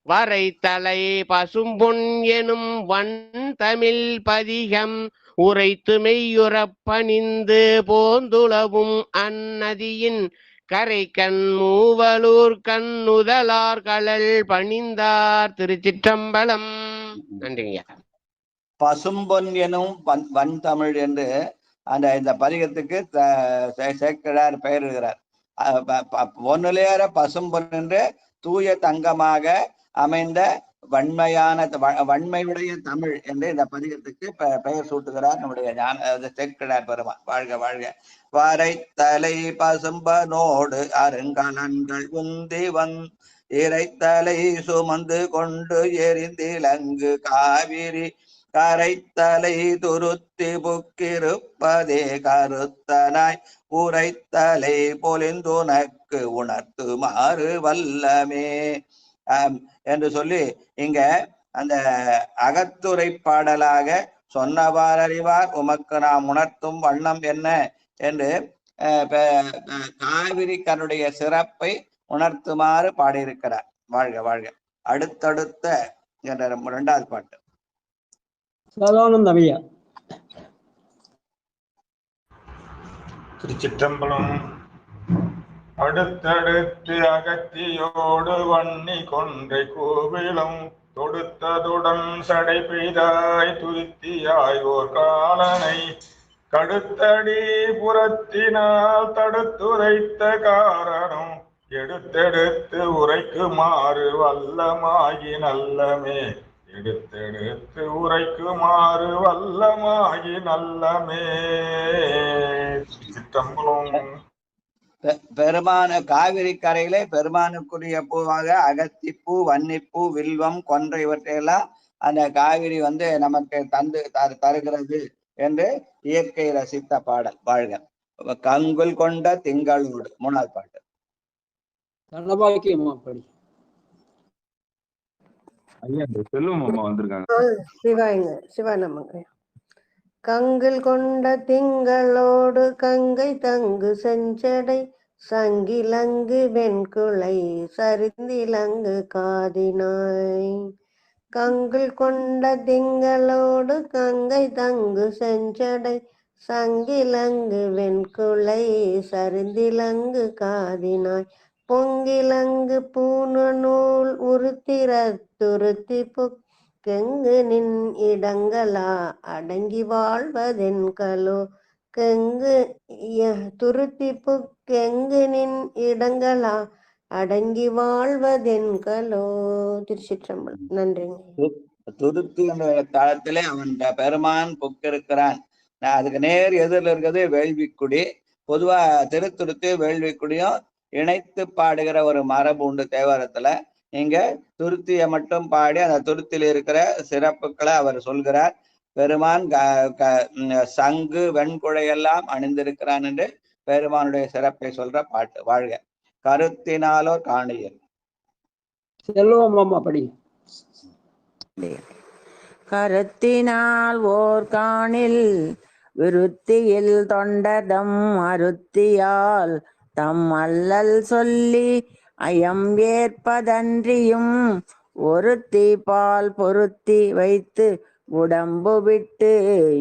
வரை தலை பசும்பொன் எனும் வன் தமிழ் பதிகம் உரைத்து மெய்யுறப்பணிந்து போந்துளவும் அந்நதியின் கரை கண் மூவலூர் கண்ணுதலார் கடல் பணிந்தார். திருச்சிற்றம்பலம். நன்றிங்க. பசும்பொன் எனும் வன் தமிழ் என்று இந்த பதிகத்துக்கு சேக்கிழார் பெயரிடுகிறார். பொன்னுலேற பசும்பொன்று தூய தங்கமாக அமைந்த வன்மையுடைய தமிழ் என்று இந்த பதிகத்துக்கு பெயர் சூட்டுகிறார் நம்முடைய சேக்கிழார் பெருமான். வாழ்க வாழ்க. வரைத்தலை பசும்பனோடு அருங்கலன்கள் உந்தி இறைத்தலை சுமந்து கொண்டு எரிந்திலங்கு காவிரி கரைத்தலை துருத்தி புக்கிருப்பதே கருத்தனாய் உரைத்தலை பொலிந்துனக்கு உணர்த்துமாறு வல்லமே என்று சொல்லி இங்க அந்த அகத்துரை பாடலாக சொன்னவார் அறிவார் உமக்கு நாம் உணர்த்தும் வண்ணம் என்ன என்று காவிரி கருடைய சிறப்பை உணர்த்துமாறு பாடியிருக்கிறார். வாழ்க வாழ்க. அடுத்தடுத்த என்ற 2வது பாட்டு சதானந்த ஐயா. திருச்சிற்றம்பலம். அடுத்தடுத்து அகத்தியோடு வன்னி கொன்றை கோவிலும் தொடுத்ததுடன் சடை பெய்தாய் துருத்தியாய் ஓர் காலனை கடுத்தடி புறத்தினால் தடுத்துரைத்த காரணம் எடுத்தெடுத்து உரைக்குமாறு வல்லமாகி நல்லமே. எடுத்தெடுத்து உரைக்குமாறு வல்லமாகி நல்லமே. சிற்றம்பலம். பெருமான காவிரி கரையிலே பெருமானுக்குரிய பூவாக அகத்திப்பூ, வன்னிப்பூ, வில்வம், கொன்றை இவற்றையெல்லாம் அந்த காவிரி நமக்கு தருகிறது என்று இயற்கை ரசித்த பாடல். வாழ்க. கங்குல் கொண்ட திங்களோடு 3வது பாட்டு. செல்வம் அம்மா வந்திருக்காங்க. சிவாங்க சிவானமங்க. கங்கில் கொண்ட திங்களோடு கங்கை தங்கு செஞ்சடை சங்கிலங்கு வெண்குலை சரிந்திலங்கு காதினாய். கங்கில் கொண்ட திங்களோடு கங்கை தங்கு செஞ்சடை சங்கிலங்கு வெண்குலை சரிந்திலங்கு காதினாய். பொங்கிலங்கு பூண நூல் உருத்திரத்துருத்தி கெங்கு நின் இடங்களா அடங்கி வாழ்வதென்கலோ. கெங்கு துருத்தி புக்கெங்கு நின் இடங்களா அடங்கி வாழ்வதென்கலோ. திருச்சிற்றம்பலம். நன்றிங்க. துருத்தி என்ற தளத்திலே அவன் பெருமான் புக்கிருக்கிறான். அதுக்கு நேர் எதிரில் இருக்கிறது வேள்விக்குடி. பொதுவா திருத்துருத்தி வேள்விக்குடியும் இணைத்து பாடுகிற ஒரு மரபு உண்டு தேவாரத்துல. இங்க துருத்திய மட்டும் பாடி அந்த துருத்தியில் இருக்கிற சிறப்புகளை அவர் சொல்கிறார். பெருமான் சங்கு வெண்குழையெல்லாம் அணிந்திருக்கிறான் என்று பெருமானுடைய சிறப்பை சொல்ற பாட்டு. வாழ்க. கருத்தினாலோ காணியல். செல்வம் படி. கருத்தினால் ஓர் காணில் விருத்தியில் தொண்டதம் அருத்தியால் தம் அல்லல் சொல்லி அயம் ஏற்பதன்றியும் ஒருத்தி பால் பொருத்தி வைத்து உடம்பு விட்டு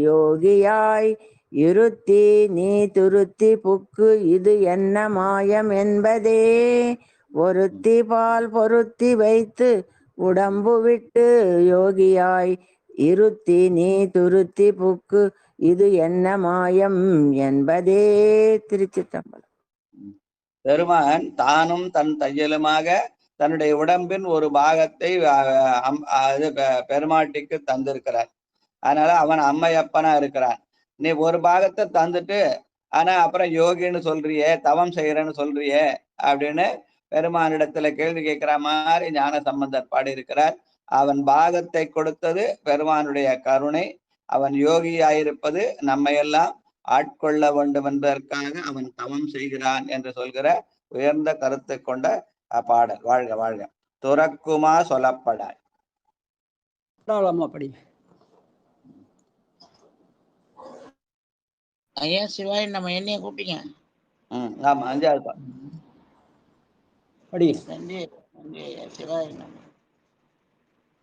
யோகியாய் இருத்தி நீ துருத்தி புக்கு இது என்ன மாயம் என்பதே. ஒருத்தி பால் பொருத்தி வைத்து உடம்பு விட்டு யோகியாய் இருத்தி நீ துருத்தி புக்கு இது என்ன மாயம் என்பதே. திருச்சிற்றம்பலம். பெருமான் தானும் தன் தையலுமாக தன்னுடைய உடம்பின் ஒரு பாகத்தை பெருமாட்டிக்கு தந்திருக்கிறார். அதனால அவன் அம்மையப்பனா இருக்கிறான். நீ ஒரு பாகத்தை தந்துட்டு ஆனா அப்புறம் யோகின்னு சொல்றியே, தவம் செய்யறேன்னு சொல்றியே அப்படின்னு பெருமானிடத்துல கேள்வி கேட்கிற மாதிரி ஞான சம்பந்தர் பாடியிருக்கிறார். அவன் பாகத்தை கொடுத்தது பெருமானுடைய கருணை. அவன் யோகியாயிருப்பது நம்மையெல்லாம் ஆட்கொள்ள வேண்டும் என்பதற்காக அவன் தவம் செய்கிறான் என்று சொல்கிற உயர்ந்த கருத்தை கொண்ட பாடல். வாழ்க வாழ்க. துறக்குமா சொல்லப்படாய். ஐயா சிவாய் நம்ம என்னைய கூப்பிட்டீங்க. ஆமா 5வது படி. நன்றி ஐயா சிவாய். நம்ம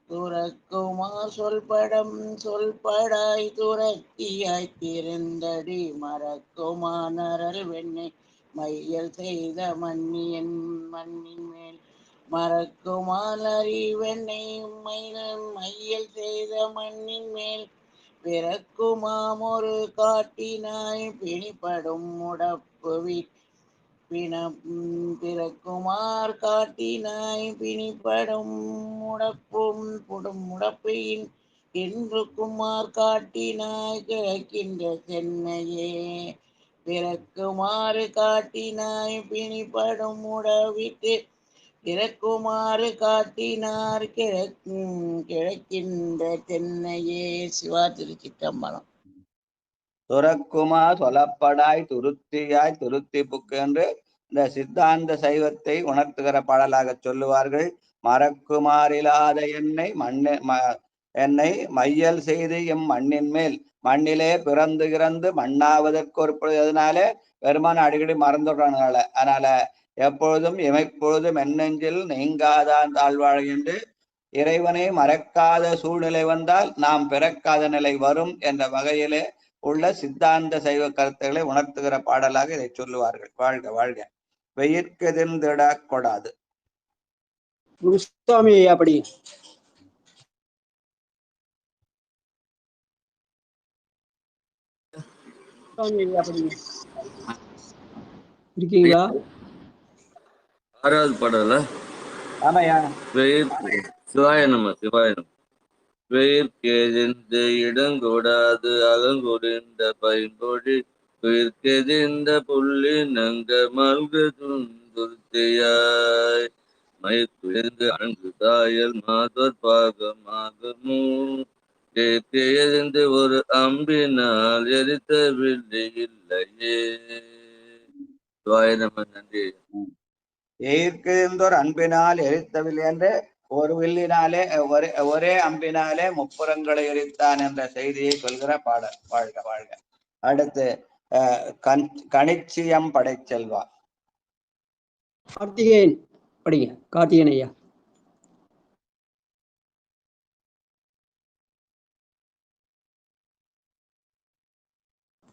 துறக்குமா சொல்படம் சொல்படாய் துறக்கியாய் திருந்தடி மறக்குமா நரல் வெண்ணை மையல் செய்த மண்ணின் மேல் மறக்குமா நரி வெண்ணை மையல் செய்த மண்ணின் மேல் பிறக்குமாம் ஒரு காட்டினாய் பிணிப்படும் முடப்பு பிறக்குமார் காட்டினாய் பிணிப்படும் முடப்பின் என்று குமார் காட்டினாய் கிழக்கின்ற சென்னையே. பிறக்குமாறு காட்டினாய் பிணிப்படும் உடவிட்டு பிறக்குமாறு காட்டினார் கிழக்கின்ற தென்னையே. சிவா திருச்சிற்றம்பலம். துறக்குமா சொலப்படாய் துருத்தியாய் துருத்தி புக்கு என்று இந்த சித்தாந்த சைவத்தை உணர்த்துகிற பாடலாக சொல்லுவார்கள். மறக்குமாறிலாத என்னை மையல் செய்து எம் மண்ணின் மேல் மண்ணிலே பிறந்து இறந்து மண்ணாவதற்கு ஒரு பொழுதுனாலே பெருமான் அடிக்கடி மறந்துடுறாங்க. அதனால எப்பொழுதும் எமைப்பொழுதும் என்னெஞ்சில் நீங்காதான் தாழ்வாழ் என்று இறைவனை மறக்காத சூழ்நிலை வந்தால் நாம் பிறக்காத நிலை வரும் என்ற வகையிலே உள்ள சித்தாந்த சைவ கருத்துக்களை உணர்த்துகிற பாடலாக இதை சொல்லுவார்கள். வாழ்க வாழ்க. வெயிற்கெதிர்ந்திட கொடாது. குருசாமி அப்படி இருக்கீங்களா? ஆறாவது பாடல ஆமாயா. சிவாய நம சிவாய நம. வெயிற்கெதிர்ந்து இடங்கூடாது அகங்குடிந்த பைம்பொழி உயிர்க்கெதிர்ந்த புள்ளி நங்க மல்கு துருத்தியாய் மயக்குழிந்து அணங்கு தாயல் மாதர் பாகமாகமோ எதிர்ந்து ஒரு அம்பினால் எரித்த வில்லி இல்லையே. சிவாய நம. நன்றி. எயிர்க்கிருந்தோர் அன்பினால் எரித்தவில்லை என்று ஒரு வில்லினாலே ஒரே அம்பினாலே முப்புறங்களை எரித்தான் என்ற செய்தியை சொல்கிற பாடல். வாழ்க வாழ்க. அடுத்து கணிச்சியம் படைச்செல்வா. கார்த்திகேயன் படிங்க. கார்த்திகேயன் ஐயா.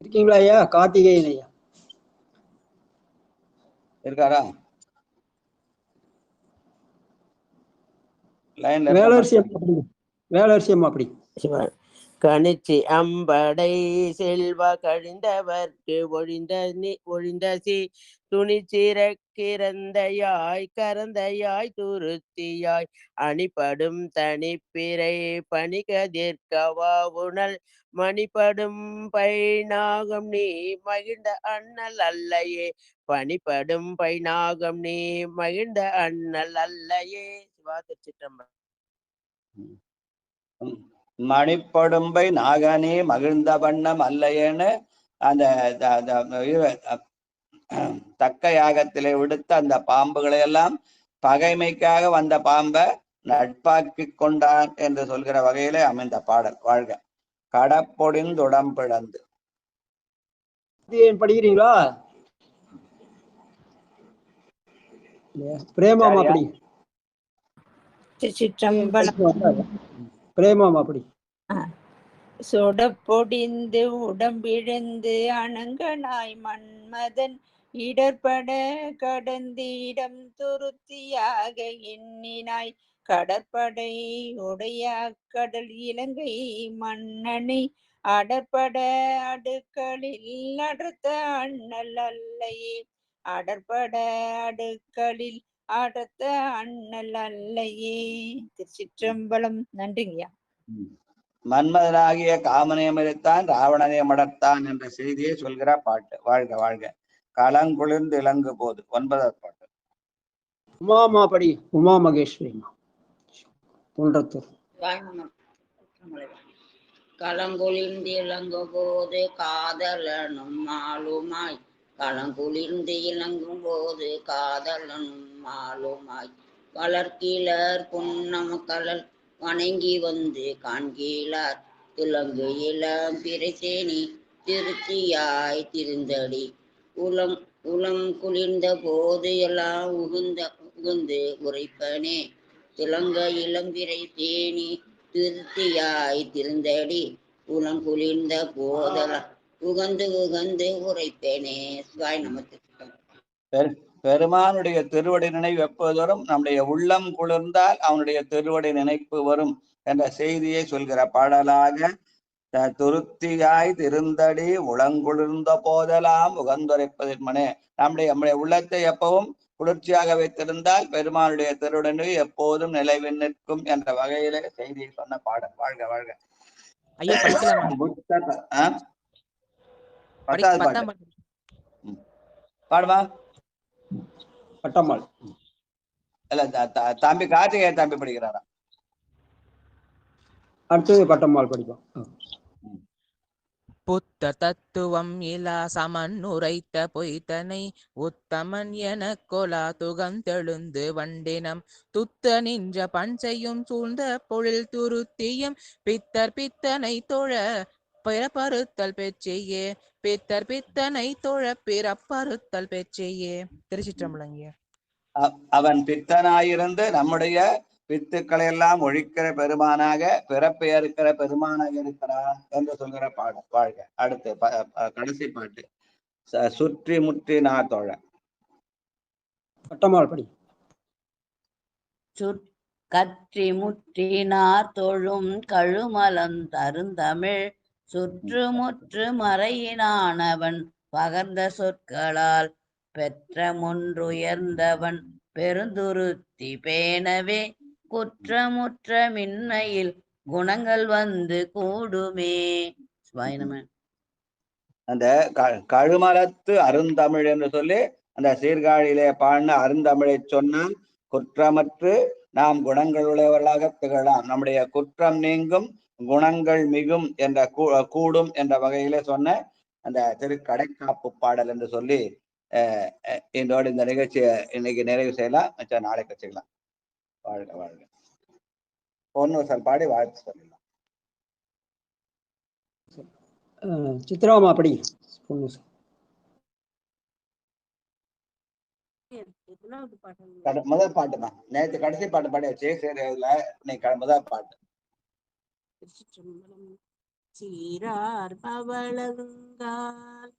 இருக்கீங்களா ஐயா? கார்த்திகேயன் ஐயா இருக்காரா? வேலரசியம் அப்படி கணிச்சி அம்படை செல்வா கழிந்தவர்க்கு ஒழிந்தசி துணிச்சிறக்கிறந்தையாய் கரந்தையாய் துருத்தியாய் அணிப்படும் தனிப்பிறை பணிகதிர்கவா உணல் மணிப்படும் பைநாகம் நீ மகிழ்ந்த அண்ணல் அல்லையே. பணிப்படும் பைநாகம் நீ மகிழ்ந்த அண்ணல் அல்லையே. சிவா திருச்சிற்றம்பலம். மணிப்படும்பை நாகனே மகிழ்ந்த வண்ணம் அல்லையேன்னு அந்த தக்க யாகத்திலே விடுத்த அந்த பாம்புகளை எல்லாம் பகைமைக்காக வந்த பாம்பை நட்பாக்கி கொண்டான் என்று சொல்கிற வகையிலே அமைந்த பாடல். வாழ்க. கடப்பொடிந்துடம்பிழந்து. படிக்கிறீங்களா? பிரேமாமா அப்படி பிரேமாமா அப்படி சொடப்பொடிந்து உடம்பிழந்து அணங்கனாய் மன்மதன் இடர்பட கடந்திடம் துருத்தியாக எண்ணினாய் கடற்படை உடைய கடல் இலங்கை மன்னனை அடற்பட அடுக்களில் அடர்த்த அண்ணல் அல்லையே. அடற்பட அடுக்களில் அடர்த்த அண்ணல் அல்லையே. திருச்சிற்றம்பலம். நன்றிங்கய்யா. மன்மதனாகிய காமனையமரித்தான் ராவணனை மடத்தான் என்ற செய்தியை சொல்கிற பாட்டு. வாழ்க வாழ்க. களங்குளிர்ந்து இலங்கு போது. 9வது பாட்டு. உமாமா படி. உமா மகேஸ்வரி குன்றத்தூர். களங்குளிர்ந்து இலங்கு போது காதலனும் மாலுமாய் களங்குளிர்ந்து இலங்கும் போது காதலனும் மாலுமாய் வளர்கீழர் புன்னம கலல் வணங்கி வந்து காண்கீழார் துலங்கு இளம் பிறைசேனி திருச்சியாய் திருந்தடி உளம் குளிர்ந்த போது எல்லாம் உகுந்து உரைப்பனே. துலங்க இளம்பிறை தேனி திருத்தியாய் திருந்தடி உளம் குளிர்ந்த போதெல்லாம் உகந்து உரைப்பேனே. சிவாய் நமக்கு. பெருமானுடைய திருவடி நினைவு எப்போதோறும் நம்முடைய உள்ளம் குளிர்ந்தால் அவனுடைய திருவடி நினைப்பு வரும் என்ற செய்தியை சொல்கிற பாடலாக துருத்தியாய் திருந்தடி உளங்குளிர்ந்த போதெல்லாம் உகந்துரைப்பதின்மனே. நம்முடைய உள்ளத்தை எப்பவும் குளிர்ச்சியாக வைத்திருந்தால் பெருமானுடைய திருவுடனே எப்போதும் நிலைவில் நிற்கும் என்ற வகையிலே செய்தியை சொன்ன பாடல். வாழ்க வாழ்க. ஐயா படிக்கலாமா? பத்தாவது பாட்டு பாடுமா? பட்டம்மாள் இல்ல தம்பி கார்த்திகேய தம்பி படிக்கிறாரா? அடுத்தது பட்டம்மாள் படிப்போம். புத்த தத்துவம் இலா சமன் உரைத்த பொய்த்தனை உத்தமன் என கொலா துகந்தெழுந்து வண்டினம் துத்த நின்ற பஞ்சையும் சூழ்ந்த பொழில் துருத்தியும் பித்தர் பித்தனை தொழ பிறப்பறுத்தல் பெற்றையே பித்தர் பித்தனை தொழ பிறப்பறுத்தல் பெற்றையே. திருச்சிற்றம்பலங்க. அவன் பித்தனாயிருந்து நம்முடைய பித்துக்களை எல்லாம் ஒழிக்கிற பெருமானாக பிறப்பை இருக்கிற பெருமானாக இருக்கிறான் என்று சொல்கிற பாடல். வாழ்க. அடுத்து கடைசி பாட்டு சுற்றி முற்றி நான் தோழ. பட்டம்மாள் படி. கற்றி முற்றினார் தொழும் கழுமலம் தருந்தமிழ் சுற்றுமுற்று மறையினானவன் பகர்ந்த சொற்களால் பெற்ற முன்றுயர்ந்தவன் பெருந்துருத்தி பேணவே குற்றமுற்ற மின்மையில் குணங்கள் வந்து கூடுமே. அந்த கழுமலத்து அருந்தமிழ் என்று சொல்லி அந்த சீர்காழியிலே பாடின அருந்தமிழை சொன்னால் குற்றமற்று நாம் குணங்கள் உடையவர்களாக திகழலாம். நம்முடைய குற்றம் நீங்கும் குணங்கள் மிகும் என்ற கூடும் என்ற வகையிலே சொன்ன அந்த திருக்கடைக்காப்பு பாடல் என்று சொல்லி இதோடு இந்த நிகழ்ச்சியை இன்னைக்கு நிறைவு செய்யலாம். மச்சா நாளைக்கு வச்சுக்கலாம். வாழ்க வாழ்க. பொண்ணு சார் பாடி வாழ்த்து சொல்லலாம். சித்ராமா படி. முதல் பாட்டு தான். நேற்று கடைசி பாட்டு பாடியாச்சு. சரி, அதுல இன்னைக்கு முதல் பாட்டு. சீரார் பவளங்கால்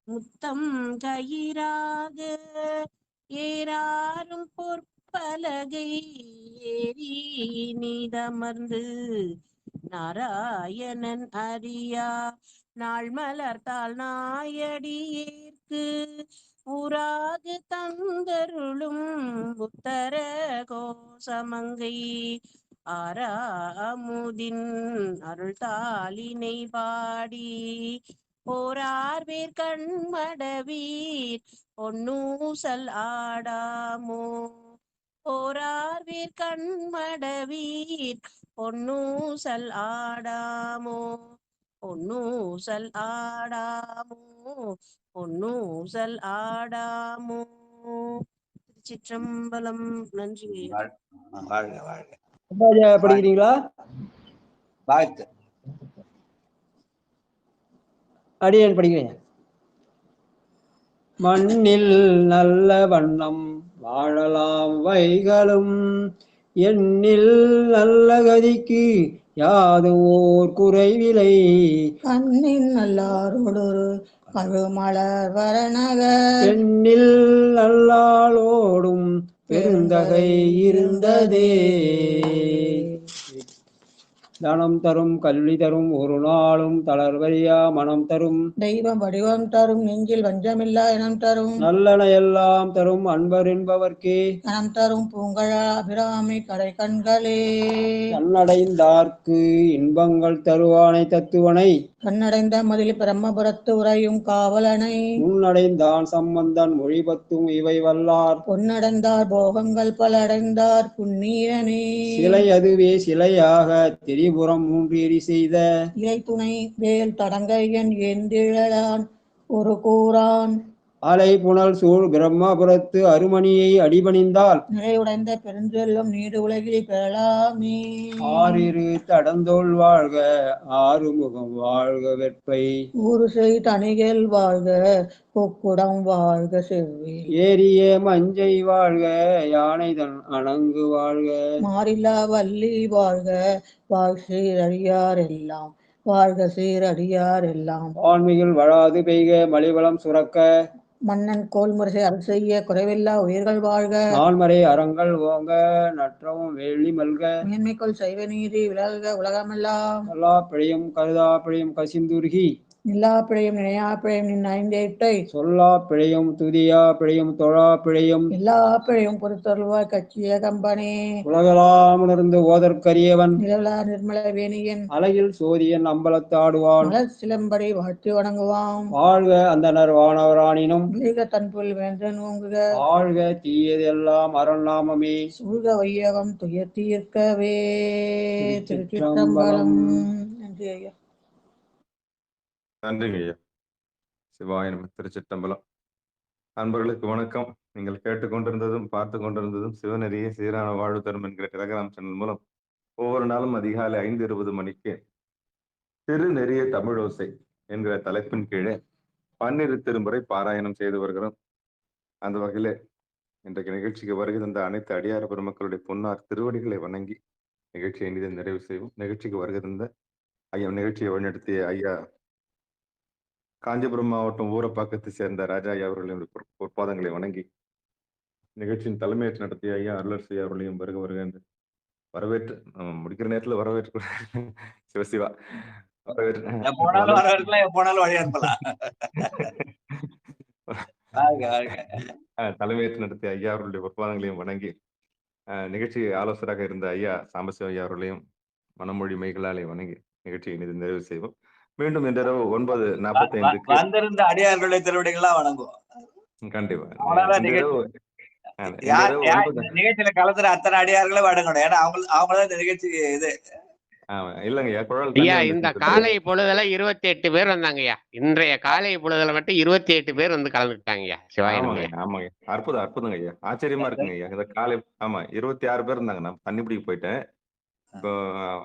முத்தம் கயிறாக ஏறாரும் பொற்பலகை ஏறி நீதமர்ந்து நாராயணன் அறியா நாள் மலர்த்தாள் நாயடியேற்கு உராது தங்கருளும் உத்தர கோசமங்கை ஆறாமுதின் அருள் தாளினை பாடி போரார் வேர் கண்மடவீர் பொன்னூசல் ஆடாமோ போரார் வேர் கண்மடவீர் பொன்னூசல் ஆடாமோ பொன்னூசல் ஆடாமோ பொன்னூசல் ஆடாமோ. திருச்சிற்றம்பலம். நன்றி. வாழ்க வாழ்க. படிக்கிறீங்களா? வாழ்த்து. அடியேன் படிக்கிறேன். மண்ணில் நல்ல வண்ணம் வாழலாம் வைகளும் எண்ணில் நல்ல கதிக்கு யாது ஓர் குறைவிலை கண்ணின் நல்லாரோடு கழுமலர் வரநகர் எண்ணில் நல்லாளோடும் பெருந்தகை இருந்ததே. தனம் தரும் கல்வி தரும் ஒரு நாளும் தளர்வரியா மனம் தரும் தெய்வம் வடிவம் தரும் நெஞ்சில் வஞ்சமில்லா இனம் தரும் நல்லன எல்லாம் தரும் அன்பர் என்பவர்க்கே மனம் தரும் பூங்கழா அபிராமி கடை கண்களே. கண்ணடைந்தார்க்கு இன்பங்கள் தருவானை தத்துவனை கண்ணடைந்த மதில் பிரம்மபுரத்து உரையும் காவலனை முன்னடைந்தான் சம்பந்தன் மொழி பத்தும் இவை வல்லார் பொன்னடைந்தார் போகங்கள் பல அடைந்தார் புண்ணியனே. சிலை அதுவே சிலையாக திரிபுரம் மூன்றேறி செய்த இலை துணை வேல் தடங்கையன் ஏந்திழலான் ஒரு கூறான் அலை புனல் சூழ் பிரம்மபுரத்து அருமணியை அடிபணிந்தால் நிலையுடைந்த பெருஞ்செல்வம் நீடு உலகில் பெறலாமே. ஆறிரு தடந்தோள் வாழ்க ஆறுமுகம் வாழ்க வெற்பை ஊரு செய் தணிகள் வாழ்க பொக்குடம் வாழ்க செவ்வி ஏரிய மஞ்சை வாழ்க யானைதன் அணங்கு வாழ்க மாறில்லா வள்ளி வாழ்க வாழ் சீரடியார் எல்லாம் வாழ்க சீரடியார் எல்லாம் ஆண்மையில் வளாது பெய்க மலிவளம் சுரக்க மன்னன் கோல்முரசை அருள் செய்ய குறைவில்லா உயிர்கள் வாழ்க. நால்மறை அறங்கள் ஓங்க நற்றவும் வேள்வி மல்க. மேன்மைக்குள் சைவ நீதி விலகுக உலகமெல்லாம். எல்லா பிழையும் கருதா பிழையும் கசிந்துருகி. நில்லா பிழையும் நினையா பிழையும் நின் ஐந்தேட்டை. சொல்லா பிழையும் துதியா பிழையும் தொழா பிழையும். எல்லா பிழையும் பொறுத்தருள்வாய் கட்சிய கம்பனே. உலகெல்லாம் உணர்ந்து ஓதற்கரியவன். நிழலா நிர்மல வேணியன். அலையில் சோதியன் அம்பலத்தாடுவான். மலர் சிலம்படி வாழ்த்தி வணங்குவான். வாழ்க அந்தனர் வானவரானினும். வீக தன்புல் வேந்தன் ஓங்குக. வாழ்க தீயதெல்லாம் அரண் நாமமே. சூழ்க வையகம் துயர் தீர்க்கவே. திருச்சிற்றம்பலம். நன்றி ஐயா. நன்றிங்க ஐயா. சிவாய நம. திருச்சிற்றம்பலம். அன்பர்களுக்கு வணக்கம். நீங்கள் கேட்டுக்கொண்டிருந்ததும் பார்த்து கொண்டிருந்ததும் சிவநெறிய சீரான வாழ்வு தரும் என்கிற டெலகிராம் சேனல் மூலம் ஒவ்வொரு நாளும் அதிகாலை 5:20 மணிக்கு திருநெறிய தமிழோசை என்கிற தலைப்பின் கீழே 12 திருமுறை பாராயணம் செய்து வருகிறோம். அந்த வகையில இன்றைக்கு நிகழ்ச்சிக்கு வருகை தந்த அனைத்து அடியார பெருமக்களுடைய பொன்னார் திருவடிகளை வணங்கி நிகழ்ச்சியை இனிதே நிறைவு செய்வோம். நிகழ்ச்சிக்கு வருகை தந்த ஐயா, நிகழ்ச்சியை வழிநடத்திய ஐயா காஞ்சிபுரம் மாவட்டம் ஊரப்பாக்கத்தை சேர்ந்த ராஜா ஐயா அவர்களின் பொற்பாதங்களை வணங்கி நிகழ்ச்சியின் தலைமையேற்று நடத்திய ஐயா அருளரசி அவர்களையும் வருக என்று வரவேற்று முடிக்கிற நேரத்துல வரவேற்று சிவசிவா தலைமையேற்று நடத்திய ஐயா அவர்களுடைய பொற்பாதங்களையும் வணங்கி நிகழ்ச்சி ஆலோசகராக இருந்த ஐயா சாம்பசிவ ஐயா அவர்களையும் மனமொழி மைகளாலே வணங்கி நிகழ்ச்சியை இனிது நிறைவு செய்வோம். மீண்டும் இன்றிரவு 9:45 வந்திருந்த அடியார்களுடைய திருவடிகளா வணங்குவோம். கண்டிப்பா நிகழ்ச்சியில கலந்துற அத்தனை அடியார்களும் வணங்கணும். ஏன்னா அவங்கதான் இந்த நிகழ்ச்சி இது ஐயா. இந்த காலை பொழுதுல 28 பேர் வந்தாங்கய்யா. இன்றைய காலை பொழுதுல மட்டும் 28 பேர் வந்து கலந்துட்டாங்கய்யா. சிவாயிரம். ஆமாங்க, அற்புதம் அற்புதங்க ஐயா. ஆச்சரியமா இருக்குங்க ஐயா. இந்த காலை 26 பேர் இருந்தாங்க. நான் தண்ணி பிடிக்க போயிட்டேன். இப்போ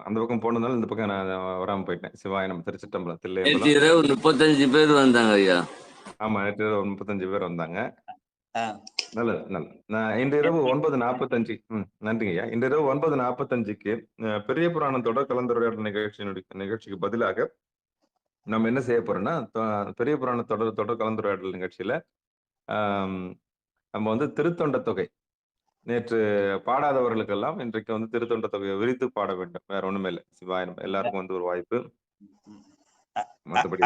அந்த பக்கம் போனதுனால இந்த பக்கம் நான் வராம போயிட்டேன். சிவாய நம்ம. திருச்சிற்றம்பலம். இரவு 35 பேர் வந்தாங்க ஐயா. ஆமா, நேற்று இரவு 35 பேர் வந்தாங்க. நல்லது நல்லது. நான் இன்று இரவு 9:45 நன்றிங்க ஐயா. இன்று இரவு 9:45க்கு பெரிய புராணம் தொடர் கலந்துரையாடல் நிகழ்ச்சிக்கு பதிலாக நம்ம என்ன செய்ய போறோம்னா, பெரிய புராண தொடர் கலந்துரையாடல் நிகழ்ச்சியில நம்ம வந்து திருத்தொண்ட தொகை நேற்று பாடாதவர்களுக்கெல்லாம் இன்றைக்கு வந்து திருத்தொண்ட தொகையை விரித்து பாட வேண்டும். வேற ஒண்ணுமே இல்லை. சிவாயிரம். எல்லாருக்கும் வந்து ஒரு வாய்ப்பு.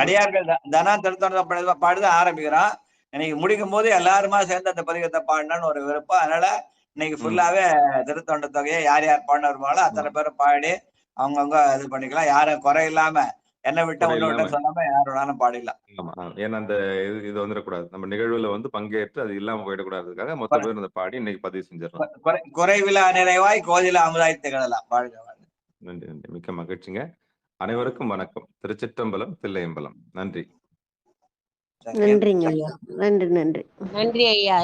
அடியார்கள் தனா திருத்தொண்ட பாடுதான் ஆரம்பிக்கிறோம். இன்னைக்கு முடிக்கும் போது எல்லாருமா சேர்ந்து அந்த பதிகத்தை பாடணும்னு ஒரு விருப்பம். அதனால இன்னைக்கு ஃபுல்லாவே திருத்தொண்ட தொகையை யார் யார் பாடின வருவாங்களோ அத்தனை பேரும் பாடி அவங்கவுங்க இது பண்ணிக்கலாம். யாரும் குறை இல்லாம என்ன விட்ட ஒண்ணு விட்ட சொல்லாம யாரோடாலும் பாடிடலாம். ஆமா, ஏன்னா அந்த இது வந்துடக்கூடாது. நம்ம நிகழ்வுல வந்து பங்கேற்று அது இல்லாம போயிடக்கூடாதுக்காக மொத்த பேர் இந்த பாடி இன்னைக்கு பதிவு செஞ்சிடலாம். குறைவிலா நிறைவாய் கோதில அமுதாய் திகழலாம். வாழ்க. நன்றி நன்றி. மிக்க மகிழ்ச்சிங்க. அனைவருக்கும் வணக்கம். திருச்சிற்றம்பலம், தில்லையம்பலம். நன்றி. நன்றிங்க ஐயா. நன்றி நன்றி நன்றி ஐயா.